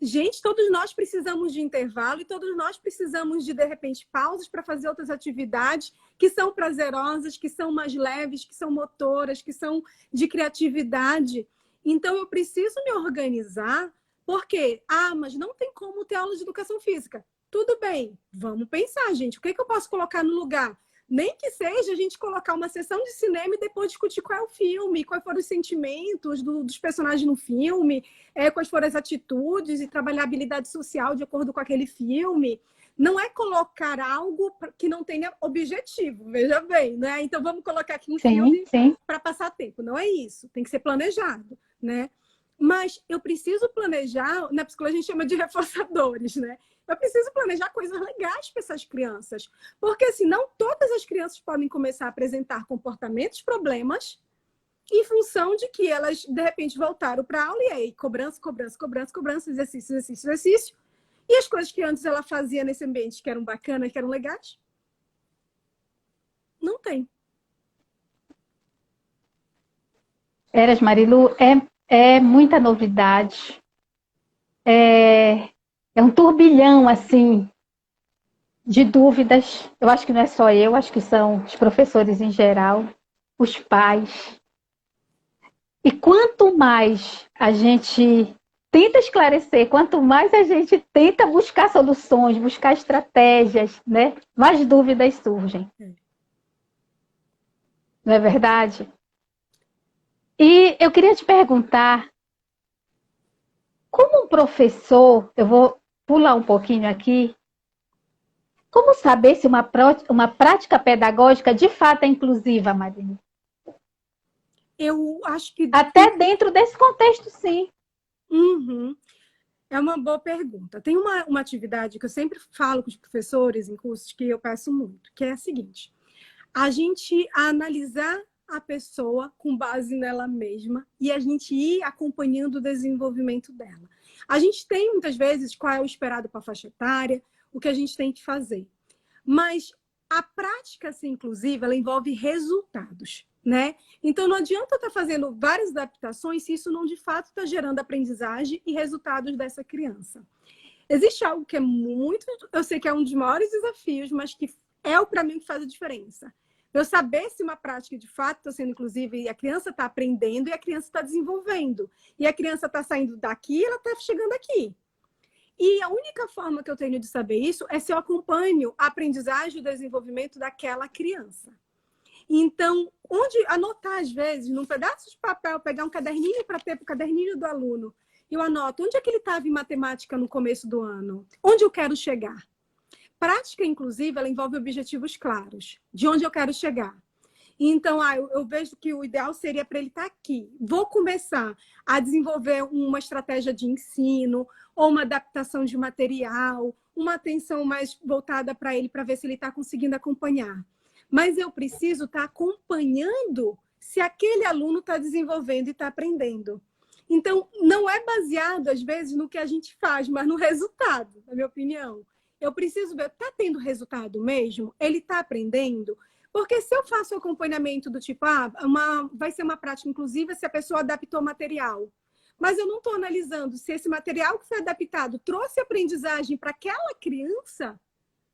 Gente, todos nós precisamos de intervalo e todos nós precisamos de repente, pausas para fazer outras atividades que são prazerosas, que são mais leves, que são motoras, que são de criatividade. Então, eu preciso me organizar, porque, mas não tem como ter aula de educação física. Tudo bem, vamos pensar, gente, o que eu posso colocar no lugar? Nem que seja a gente colocar uma sessão de cinema e depois discutir qual é o filme, quais foram os sentimentos dos personagens no filme, quais foram as atitudes e trabalhar a habilidade social de acordo com aquele filme. Não é colocar algo que não tenha objetivo, veja bem, né? Então vamos colocar aqui um filme para passar tempo. Não é isso, tem que ser planejado, né? Mas eu preciso planejar, na psicologia a gente chama de reforçadores, né? Eu preciso planejar coisas legais para essas crianças. Porque senão todas as crianças podem começar a apresentar comportamentos, problemas, em função de que elas, de repente, voltaram para a aula e aí cobrança, exercício. E as coisas que antes ela fazia nesse ambiente que eram bacanas, que eram legais, não tem. Eras, Marilu, é muita novidade. É um turbilhão, assim, de dúvidas. Eu acho que não é só eu, acho que são os professores em geral, os pais. E quanto mais a gente tenta esclarecer, quanto mais a gente tenta buscar soluções, buscar estratégias, né? Mais dúvidas surgem. Não é verdade? E eu queria te perguntar, como um professor, eu vou pular um pouquinho aqui, como saber se uma prática pedagógica de fato é inclusiva, Marina? Eu acho que... Até dentro desse contexto, sim. Uhum. É uma boa pergunta. Tem uma atividade que eu sempre falo com os professores em cursos que eu peço muito, que é a seguinte: a gente analisar a pessoa com base nela mesma e a gente ir acompanhando o desenvolvimento dela. A gente tem, muitas vezes, qual é o esperado para a faixa etária, o que a gente tem que fazer. Mas a prática, assim, inclusive, ela envolve resultados, né? Então, não adianta estar fazendo várias adaptações se isso não, de fato, está gerando aprendizagem e resultados dessa criança. Existe algo que é muito... Eu sei que é um dos maiores desafios, mas que é, para mim, que faz a diferença. Eu saber se uma prática, de fato, está sendo inclusive, e a criança está aprendendo e a criança está desenvolvendo. E a criança está saindo daqui e ela está chegando aqui. E a única forma que eu tenho de saber isso é se eu acompanho a aprendizagem e o desenvolvimento daquela criança. Então, onde anotar, às vezes, num pedaço de papel, pegar um caderninho para ter para o caderninho do aluno, eu anoto onde é que ele estava em matemática no começo do ano, onde eu quero chegar. Prática, inclusive, ela envolve objetivos claros, de onde eu quero chegar. Então, eu vejo que o ideal seria para ele estar aqui. Vou começar a desenvolver uma estratégia de ensino, ou uma adaptação de material, uma atenção mais voltada para ele, para ver se ele está conseguindo acompanhar. Mas eu preciso estar acompanhando se aquele aluno está desenvolvendo e está aprendendo. Então, não é baseado, às vezes, no que a gente faz, mas no resultado, na minha opinião. Eu preciso ver, está tendo resultado mesmo? Ele está aprendendo? Porque se eu faço o acompanhamento do tipo, vai ser uma prática inclusiva se a pessoa adaptou o material. Mas eu não estou analisando se esse material que foi adaptado trouxe aprendizagem para aquela criança,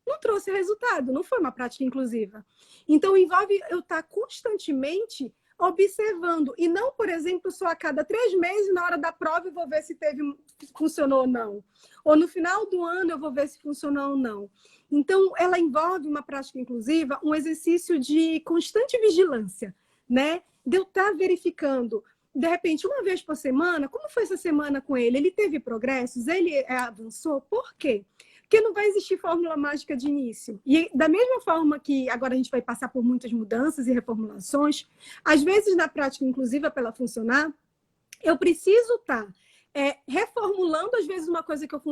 não trouxe resultado, não foi uma prática inclusiva. Então, envolve eu estar constantemente observando. E não, por exemplo, só a cada 3 meses, na hora da prova, eu vou ver se funcionou ou não. Ou no final do ano, eu vou ver se funcionou ou não. Então, ela envolve uma prática inclusiva, um exercício de constante vigilância, né? De eu estar verificando, de repente, uma vez por semana, como foi essa semana com ele? Ele teve progressos? Ele avançou? Por quê? Porque não vai existir fórmula mágica de início. E da mesma forma que agora a gente vai passar por muitas mudanças e reformulações, às vezes na prática inclusiva, para ela funcionar, eu preciso estar reformulando, às vezes, uma coisa que eu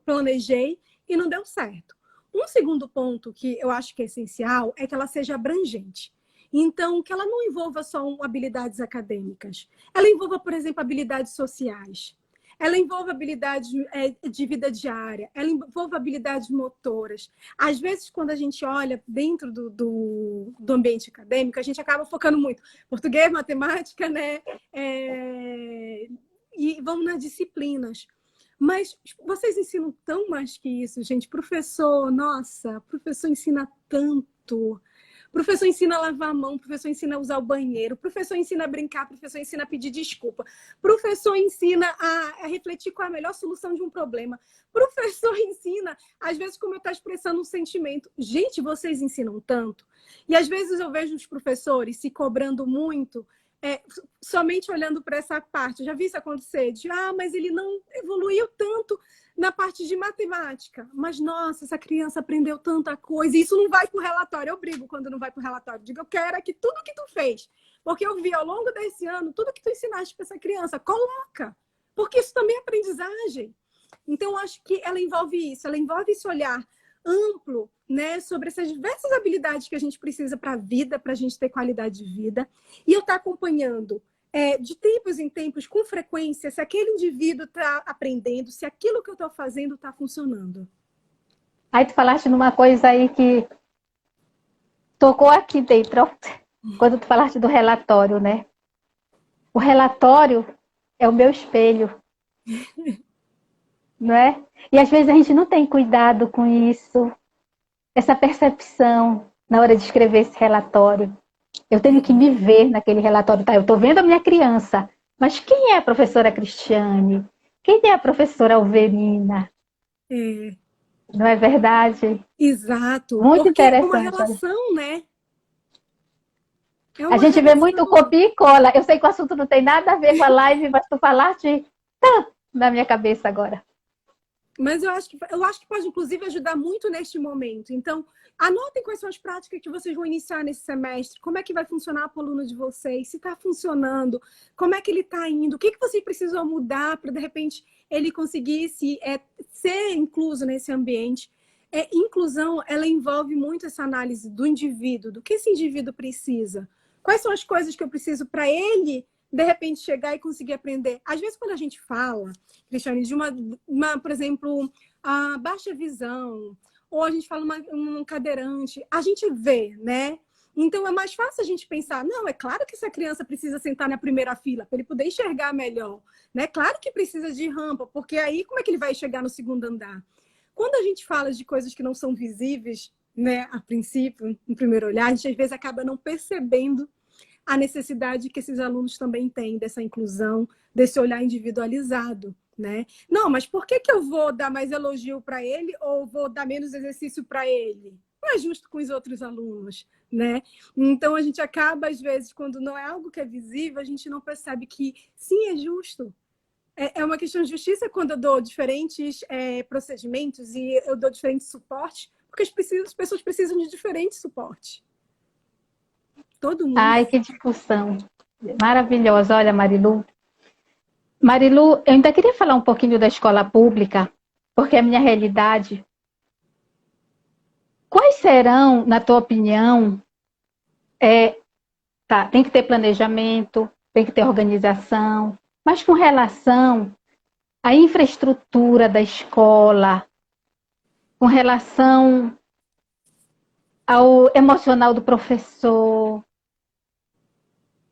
planejei e não deu certo. Um segundo ponto que eu acho que é essencial é que ela seja abrangente. Então, que ela não envolva só habilidades acadêmicas. Ela envolva, por exemplo, habilidades sociais. Ela envolve habilidades de vida diária. Ela envolve habilidades motoras. Às vezes, quando a gente olha dentro do ambiente acadêmico, a gente acaba focando muito português, matemática, né? E vamos nas disciplinas. Mas vocês ensinam tão mais que isso, gente. Professor, nossa, professor ensina tanto. Professor ensina a lavar a mão, professor ensina a usar o banheiro, professor ensina a brincar, professor ensina a pedir desculpa, professor ensina a refletir qual é a melhor solução de um problema, professor ensina, às vezes, como eu estou expressando um sentimento. Gente, vocês ensinam tanto. E às vezes eu vejo os professores se cobrando muito, somente olhando para essa parte. Eu já vi isso acontecer, mas ele não evoluiu tanto na parte de matemática. Mas, nossa, essa criança aprendeu tanta coisa. E isso não vai para o relatório. Eu brigo quando não vai para o relatório. Digo, eu quero que tudo que tu fez, porque eu vi ao longo desse ano, tudo que tu ensinaste para essa criança, coloca. Porque isso também é aprendizagem. Então, eu acho que ela envolve isso. Ela envolve esse olhar amplo, né, sobre essas diversas habilidades que a gente precisa para a vida, para a gente ter qualidade de vida. E eu estou acompanhando de tempos em tempos, com frequência, se aquele indivíduo está aprendendo, se aquilo que eu estou fazendo está funcionando. Aí tu falaste numa coisa aí que tocou aqui dentro, quando tu falaste do relatório, né? O relatório é o meu espelho, não é? E às vezes a gente não tem cuidado com isso, essa percepção na hora de escrever esse relatório. Eu tenho que me ver naquele relatório. Tá, eu estou vendo a minha criança, mas quem é a professora Cristiane? Quem é a professora Alverina? Não é verdade? Exato. Muito porque interessante. É uma relação, né? A gente vê muito copia e cola. Eu sei que o assunto não tem nada a ver com a live, mas tu falaste tanto na minha cabeça agora. Mas eu acho que pode, inclusive, ajudar muito neste momento. Então, anotem quais são as práticas que vocês vão iniciar nesse semestre, como é que vai funcionar para o aluno de vocês, se está funcionando, como é que ele está indo, o que vocês precisam mudar para, de repente, ele conseguir ser incluso nesse ambiente. Inclusão, ela envolve muito essa análise do indivíduo, do que esse indivíduo precisa. Quais são as coisas que eu preciso para ele, de repente, chegar e conseguir aprender? Às vezes, quando a gente fala, Cristiane, de por exemplo, a baixa visão, ou a gente fala um cadeirante, a gente vê, né? Então, é mais fácil a gente pensar, não, é claro que essa criança precisa sentar na primeira fila para ele poder enxergar melhor, né? Claro que precisa de rampa, porque aí como é que ele vai chegar no segundo andar? Quando a gente fala de coisas que não são visíveis, né, a princípio, no primeiro olhar, a gente às vezes acaba não percebendo a necessidade que esses alunos também têm dessa inclusão, desse olhar individualizado, né? Não, mas por que eu vou dar mais elogio para ele ou vou dar menos exercício para ele? Não é justo com os outros alunos, né? Então a gente acaba, às vezes, quando não é algo que é visível, a gente não percebe que sim, é justo. É uma questão de justiça quando eu dou diferentes procedimentos e eu dou diferentes suportes, porque as pessoas precisam de diferentes suportes. Todo mundo. Ai, que discussão maravilhosa. Olha, Marilu. Marilu, eu ainda queria falar um pouquinho da escola pública, porque é a minha realidade. Quais serão, na tua opinião, tem que ter planejamento, tem que ter organização, mas com relação à infraestrutura da escola, com relação ao emocional do professor,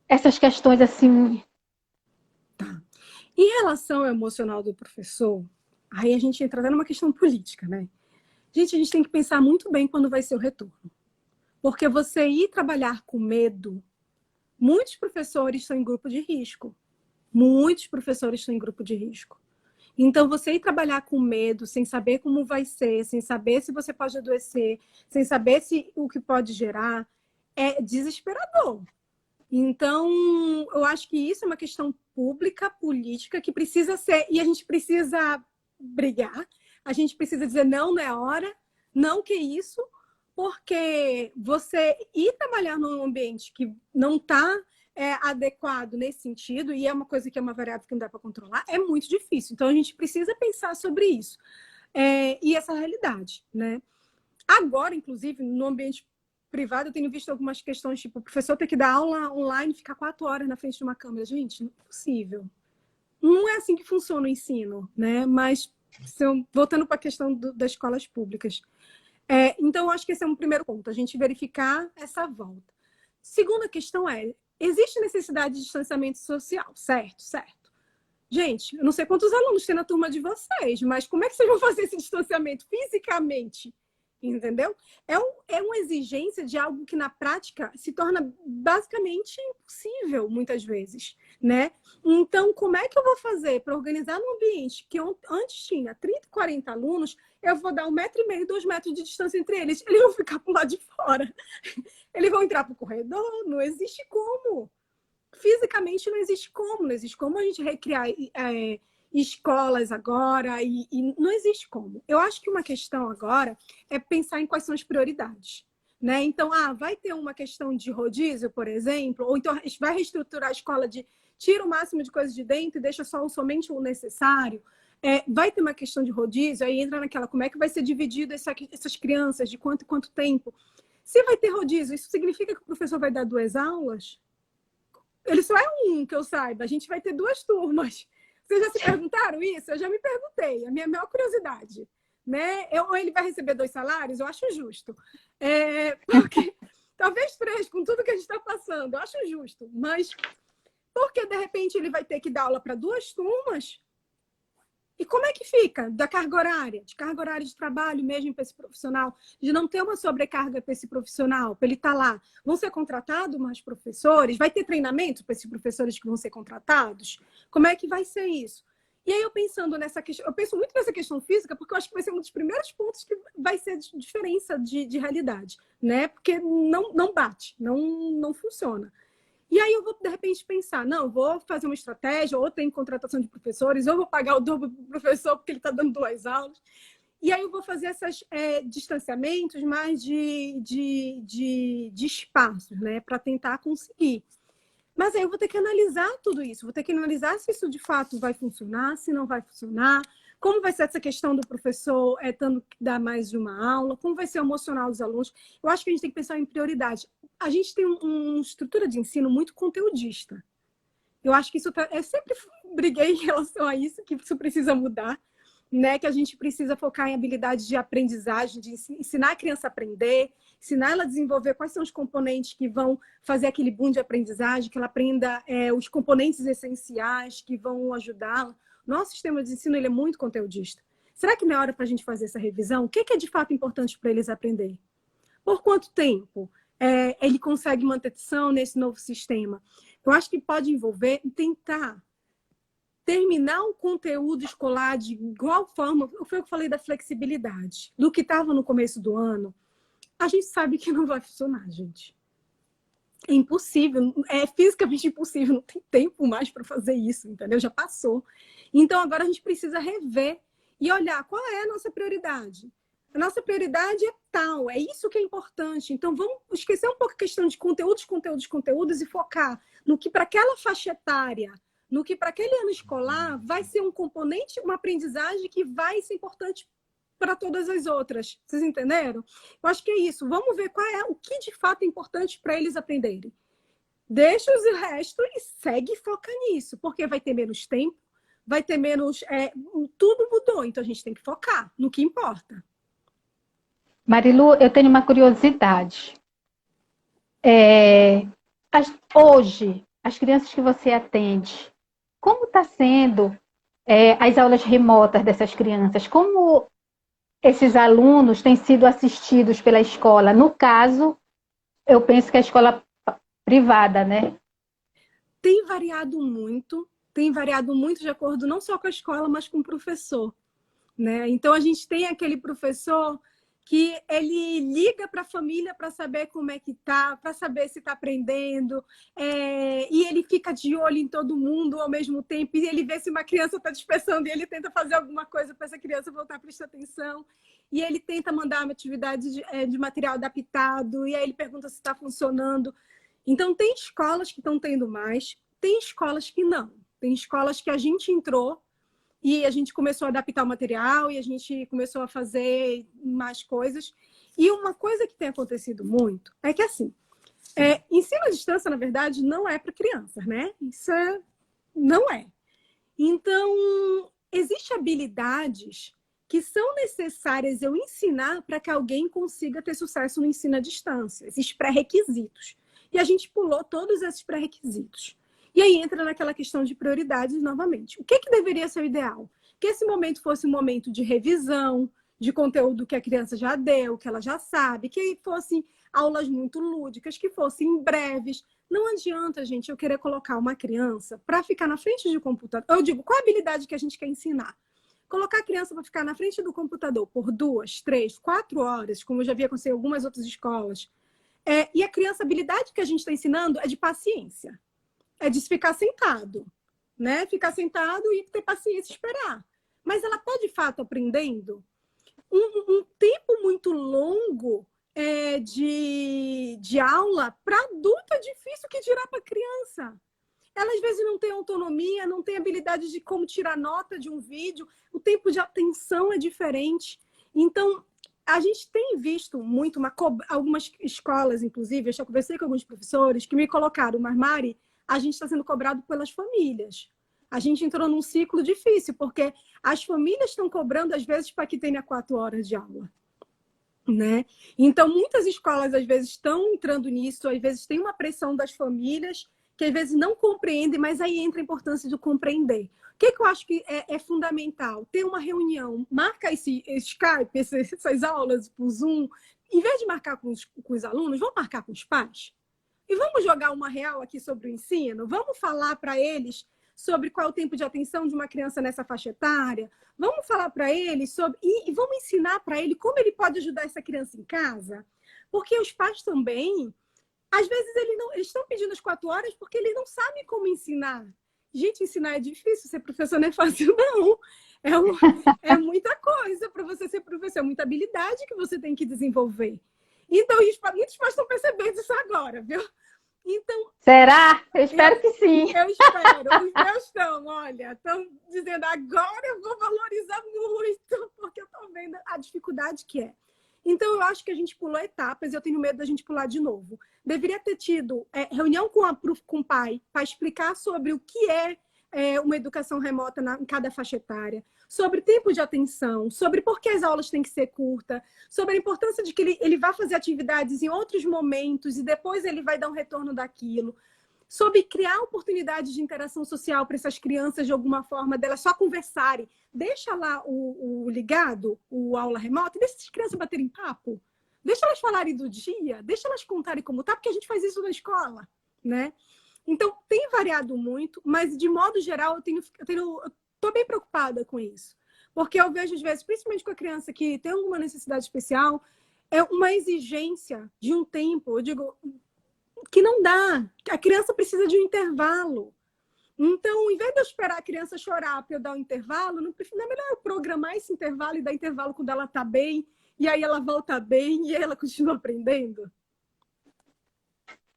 essas questões assim. Em relação ao emocional do professor, aí a gente entra numa questão política, né? A gente tem que pensar muito bem quando vai ser o retorno. Porque você ir trabalhar com medo, muitos professores estão em grupo de risco. Muitos professores estão em grupo de risco. Então, você ir trabalhar com medo, sem saber como vai ser, sem saber se você pode adoecer, sem saber o que pode gerar, é desesperador. Então, eu acho que isso é uma questão pública, política, que precisa ser, e a gente precisa brigar, a gente precisa dizer não, não é hora, não que isso, porque você ir trabalhar num ambiente que não está adequado nesse sentido, e é uma coisa que é uma variável que não dá para controlar, é muito difícil. Então, a gente precisa pensar sobre isso. E essa realidade, né? Agora, inclusive, no ambiente privado, eu tenho visto algumas questões, tipo, o professor ter que dar aula online e ficar 4 horas na frente de uma câmera. Gente, não é possível. Não é assim que funciona o ensino, né? Mas, voltando para a questão das escolas públicas. Então, eu acho que esse é um primeiro ponto, a gente verificar essa volta. Segunda questão existe necessidade de distanciamento social, certo? Certo. Gente, eu não sei quantos alunos tem na turma de vocês, mas como é que vocês vão fazer esse distanciamento fisicamente? Entendeu? É uma exigência de algo que na prática se torna basicamente impossível muitas vezes, né? Então, como é que eu vou fazer para organizar num ambiente que antes tinha 30, 40 alunos, eu vou dar 1,5 metro, 2 metros de distância entre eles, eles vão ficar para o lado de fora, eles vão entrar para o corredor, não existe como. Fisicamente não existe como a gente recriar escolas agora, e não existe como. Eu acho que uma questão agora é pensar em quais são as prioridades. Né? Então, vai ter uma questão de rodízio, por exemplo, ou então vai reestruturar a escola de tira o máximo de coisas de dentro e deixa somente o necessário. Vai ter uma questão de rodízio, aí entra naquela, como é que vai ser dividido essas crianças, de quanto tempo. Se vai ter rodízio, isso significa que o professor vai dar 2 aulas? Ele só é um, que eu saiba. A gente vai ter 2 turmas. Vocês já se perguntaram isso? Eu já me perguntei. A minha maior curiosidade. Né? Ou ele vai receber 2 salários? Eu acho justo. Porque talvez 3, com tudo que a gente está passando. Eu acho justo. Mas porque, de repente, ele vai ter que dar aula para 2 turmas? E como é que fica da carga horária? De carga horária de trabalho mesmo para esse profissional? De não ter uma sobrecarga para esse profissional, para ele estar lá. Vão ser contratados mais professores? Vai ter treinamento para esses professores que vão ser contratados? Como é que vai ser isso? E aí eu pensando nessa questão, eu penso muito nessa questão física, porque eu acho que vai ser um dos primeiros pontos que vai ser diferença de realidade, né? Porque não bate, não funciona. E aí eu vou, de repente, pensar, não, vou fazer uma estratégia, ou tem contratação de professores, ou vou pagar o dobro para o professor porque ele está dando 2 aulas. E aí eu vou fazer esses distanciamentos mais de espaços, né? Para tentar conseguir. Mas aí eu vou ter que analisar tudo isso, vou ter que analisar se isso de fato vai funcionar, se não vai funcionar, como vai ser essa questão do professor tendo que dar mais de uma aula, como vai ser o emocional dos alunos. Eu acho que a gente tem que pensar em prioridade. A gente tem uma estrutura de ensino muito conteudista. Eu acho que isso eu sempre briguei em relação a isso, que isso precisa mudar, né? Que a gente precisa focar em habilidades de aprendizagem, de ensinar a criança a aprender, ensinar ela a desenvolver quais são os componentes que vão fazer aquele boom de aprendizagem, que ela aprenda os componentes essenciais que vão ajudá-la. Nosso sistema de ensino ele é muito conteudista. Será que não é hora para a gente fazer essa revisão? O que é de fato importante para eles aprenderem? Por quanto tempo ele consegue manutenção nesse novo sistema? Eu acho que pode envolver tentar terminar o conteúdo escolar de igual forma. Foi o que eu falei da flexibilidade. Do que estava no começo do ano, a gente sabe que não vai funcionar, gente. É impossível, é fisicamente impossível, não tem tempo mais para fazer isso, entendeu? Já passou. Então, agora a gente precisa rever e olhar qual é a nossa prioridade. A nossa prioridade é tal, é isso que é importante. Então, vamos esquecer um pouco a questão de conteúdos e focar no que para aquela faixa etária, no que para aquele ano escolar vai ser um componente, uma aprendizagem que vai ser importante para todas as outras. Vocês entenderam? Eu acho que é isso. Vamos ver qual é o que de fato é importante para eles aprenderem. Deixa o resto e segue e foca nisso, porque vai ter menos tempo, vai ter menos... tudo mudou, então a gente tem que focar no que importa. Marilu, eu tenho uma curiosidade. Hoje, as crianças que você atende, como está sendo as aulas remotas dessas crianças? Como esses alunos têm sido assistidos pela escola? No caso, eu penso que é a escola privada, né? Tem variado muito de acordo não só com a escola, mas com o professor, né? Então, a gente tem aquele professor que ele liga para a família para saber como é que tá, para saber se está aprendendo, e ele fica de olho em todo mundo ao mesmo tempo, e ele vê se uma criança está dispersando, e ele tenta fazer alguma coisa para essa criança voltar a prestar atenção, e ele tenta mandar uma atividade de material adaptado, e aí ele pergunta se está funcionando. Então, tem escolas que estão tendo mais, tem escolas que não. Tem escolas que a gente entrou, e a gente começou a adaptar o material, e a gente começou a fazer mais coisas. E uma coisa que tem acontecido muito é que, assim, ensino à distância, na verdade, não é para crianças, né? Isso não é. Então, existem habilidades que são necessárias eu ensinar para que alguém consiga ter sucesso no ensino à distância. Esses pré-requisitos. E a gente pulou todos esses pré-requisitos. E aí entra naquela questão de prioridades novamente. O que deveria ser o ideal? Que esse momento fosse um momento de revisão, de conteúdo que a criança já deu, que ela já sabe, que fossem aulas muito lúdicas, que fossem breves. Não adianta, gente, eu querer colocar uma criança para ficar na frente do computador. Eu digo, qual a habilidade que a gente quer ensinar? Colocar a criança para ficar na frente do computador por 2, 3, 4 horas, como eu já vi acontecer em algumas outras escolas. E a criança, a habilidade que a gente está ensinando é de paciência. É de ficar sentado, né? Ficar sentado e ter paciência e esperar. Mas ela está, de fato, aprendendo. Um tempo muito longo de aula, para adulto é difícil, que dirá para criança. Ela, às vezes, não tem autonomia, não tem habilidade de como tirar nota de um vídeo. O tempo de atenção é diferente. Então, a gente tem visto muito, algumas escolas, inclusive, eu já conversei com alguns professores que me colocaram, mas, Mari, a gente está sendo cobrado pelas famílias. A gente entrou num ciclo difícil, porque as famílias estão cobrando, às vezes, para que tenha 4 horas de aula. Né? Então, muitas escolas, às vezes, estão entrando nisso, às vezes tem uma pressão das famílias, que às vezes não compreendem, mas aí entra a importância de compreender. O que eu acho que é fundamental? Ter uma reunião, marca esse Skype, essas aulas por Zoom, em vez de marcar com os alunos, vamos marcar com os pais? E vamos jogar uma real aqui sobre o ensino? Vamos falar para eles sobre qual é o tempo de atenção de uma criança nessa faixa etária? Vamos falar para eles sobre... E vamos ensinar para ele como ele pode ajudar essa criança em casa? Porque os pais também Às vezes eles estão pedindo as 4 horas porque eles não sabem como ensinar. Gente, ensinar é difícil, ser professor não é fácil, não. É muita coisa para você ser professor, é muita habilidade que você tem que desenvolver. Então, muitos pais estão percebendo isso agora, viu? Então, Será? Eu espero que sim. eu espero. Os meus estão, olha, estão dizendo agora eu vou valorizar muito, porque eu estou vendo a dificuldade que é. Então, eu acho que a gente pulou etapas e eu tenho medo da gente pular de novo. Deveria ter tido reunião com o pai para explicar sobre o que é uma educação remota em cada faixa etária, sobre tempo de atenção, sobre por que as aulas têm que ser curtas, sobre a importância de que ele vá fazer atividades em outros momentos e depois ele vai dar um retorno daquilo, sobre criar oportunidades de interação social para essas crianças de alguma forma, delas só conversarem. Deixa lá o ligado, o aula remota, e deixa as crianças baterem papo. Deixa elas falarem do dia, deixa elas contarem como tá, porque a gente faz isso na escola, né? Então, tem variado muito, mas de modo geral, eu tô bem preocupada com isso. Porque eu vejo, às vezes, principalmente com a criança que tem alguma necessidade especial, é uma exigência de um tempo, eu digo, que não dá. A criança precisa de um intervalo. Então, em vez de eu esperar a criança chorar para eu dar um intervalo, não é melhor eu programar esse intervalo e dar intervalo quando ela está bem, e aí ela volta bem e aí ela continua aprendendo?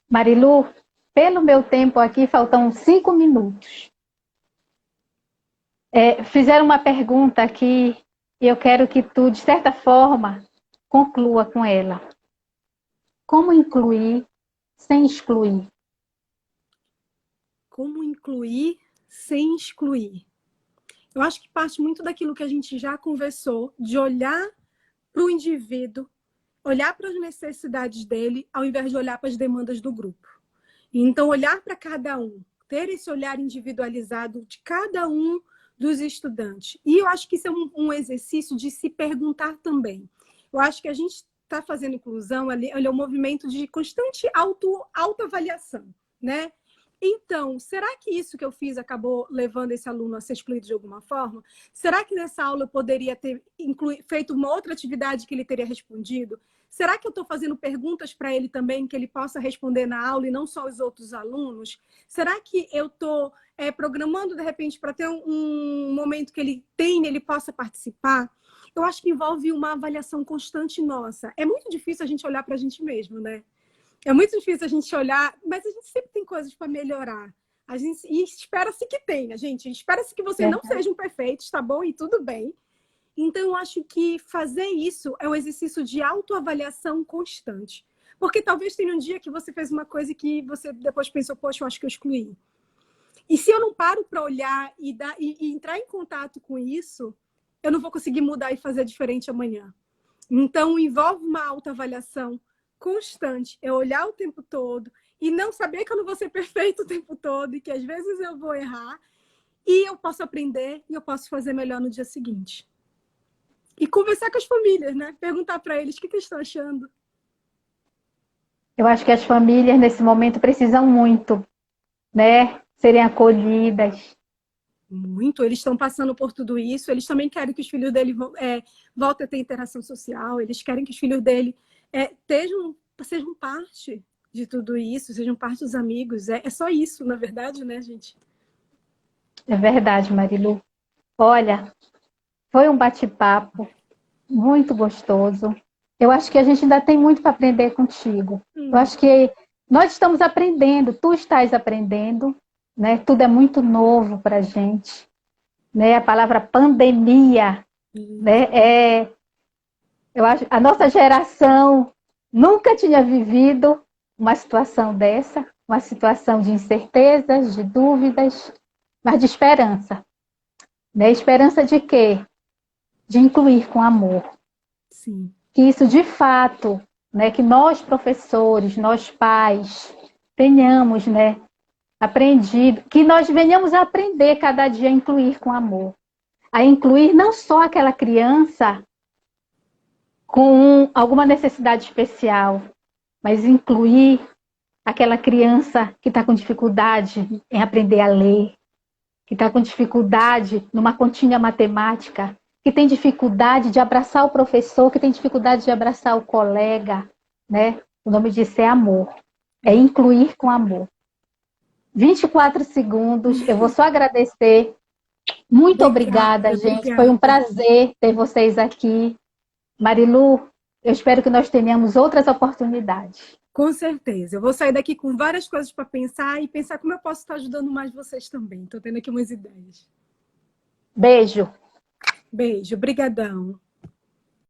Marilu, pelo meu tempo aqui, faltam 5 minutos. Fizeram uma pergunta aqui e eu quero que tu, de certa forma, conclua com ela. Como incluir sem excluir? Como incluir sem excluir? Eu acho que parte muito daquilo que a gente já conversou, de olhar para o indivíduo, olhar para as necessidades dele, ao invés de olhar para as demandas do grupo. Então, olhar para cada um, ter esse olhar individualizado de cada um dos estudantes. E eu acho que isso é um exercício de se perguntar também. Eu acho que a gente está fazendo inclusão, ele é um movimento de constante autoavaliação, né? Então, será que isso que eu fiz acabou levando esse aluno a ser excluído de alguma forma? Será que nessa aula eu poderia ter feito uma outra atividade que ele teria respondido? Será que eu estou fazendo perguntas para ele também que ele possa responder na aula e não só os outros alunos? Será que eu estou programando, de repente, para ter um momento que ele possa participar? Eu acho que envolve uma avaliação constante nossa. É muito difícil a gente olhar para a gente mesmo, né? É muito difícil a gente olhar, mas a gente sempre tem coisas para melhorar. E espera-se que tenha, gente. Espera-se que vocês não sejam perfeitos, tá bom? E tudo bem. Então, eu acho que fazer isso é um exercício de autoavaliação constante. Porque talvez tenha um dia que você fez uma coisa que você depois pensou, poxa, eu acho que eu excluí. E se eu não paro para olhar e entrar em contato com isso, eu não vou conseguir mudar e fazer diferente amanhã. Então, envolve uma autoavaliação constante. É olhar o tempo todo e não saber que eu não vou ser perfeito o tempo todo e que às vezes eu vou errar e eu posso aprender e eu posso fazer melhor no dia seguinte. E conversar com as famílias, né? Perguntar para eles o que eles estão achando. Eu acho que as famílias, nesse momento, precisam muito, né? Serem acolhidas. Muito. Eles estão passando por tudo isso. Eles também querem que os filhos dele voltem a ter interação social. Eles querem que os filhos dele sejam parte de tudo isso, sejam parte dos amigos. É só isso, na verdade, né, gente? É verdade, Marilu. Olha, foi um bate-papo muito gostoso. Eu acho que a gente ainda tem muito para aprender contigo. Eu acho que nós estamos aprendendo, tu estás aprendendo, né? Tudo é muito novo para a gente. Né? A palavra pandemia, né? Eu acho a nossa geração nunca tinha vivido uma situação dessa, uma situação de incertezas, de dúvidas, mas de esperança. Né? Esperança de quê? De incluir com amor. Sim. Que isso, de fato, né, que nós, professores, nós pais, tenhamos, né, aprendido, que nós venhamos a aprender cada dia a incluir com amor. A incluir não só aquela criança com alguma necessidade especial, mas incluir aquela criança que está com dificuldade em aprender a ler, que está com dificuldade numa continha matemática, que tem dificuldade de abraçar o professor, que tem dificuldade de abraçar o colega, né? O nome disso é amor. É incluir com amor. 24 segundos, eu vou só agradecer. Muito obrigada, gente. Foi um prazer ter vocês aqui. Marilu, eu espero que nós tenhamos outras oportunidades. Com certeza. Eu vou sair daqui com várias coisas para pensar e pensar como eu posso estar ajudando mais vocês também. Estou tendo aqui umas ideias. Beijo. Beijo. Brigadão.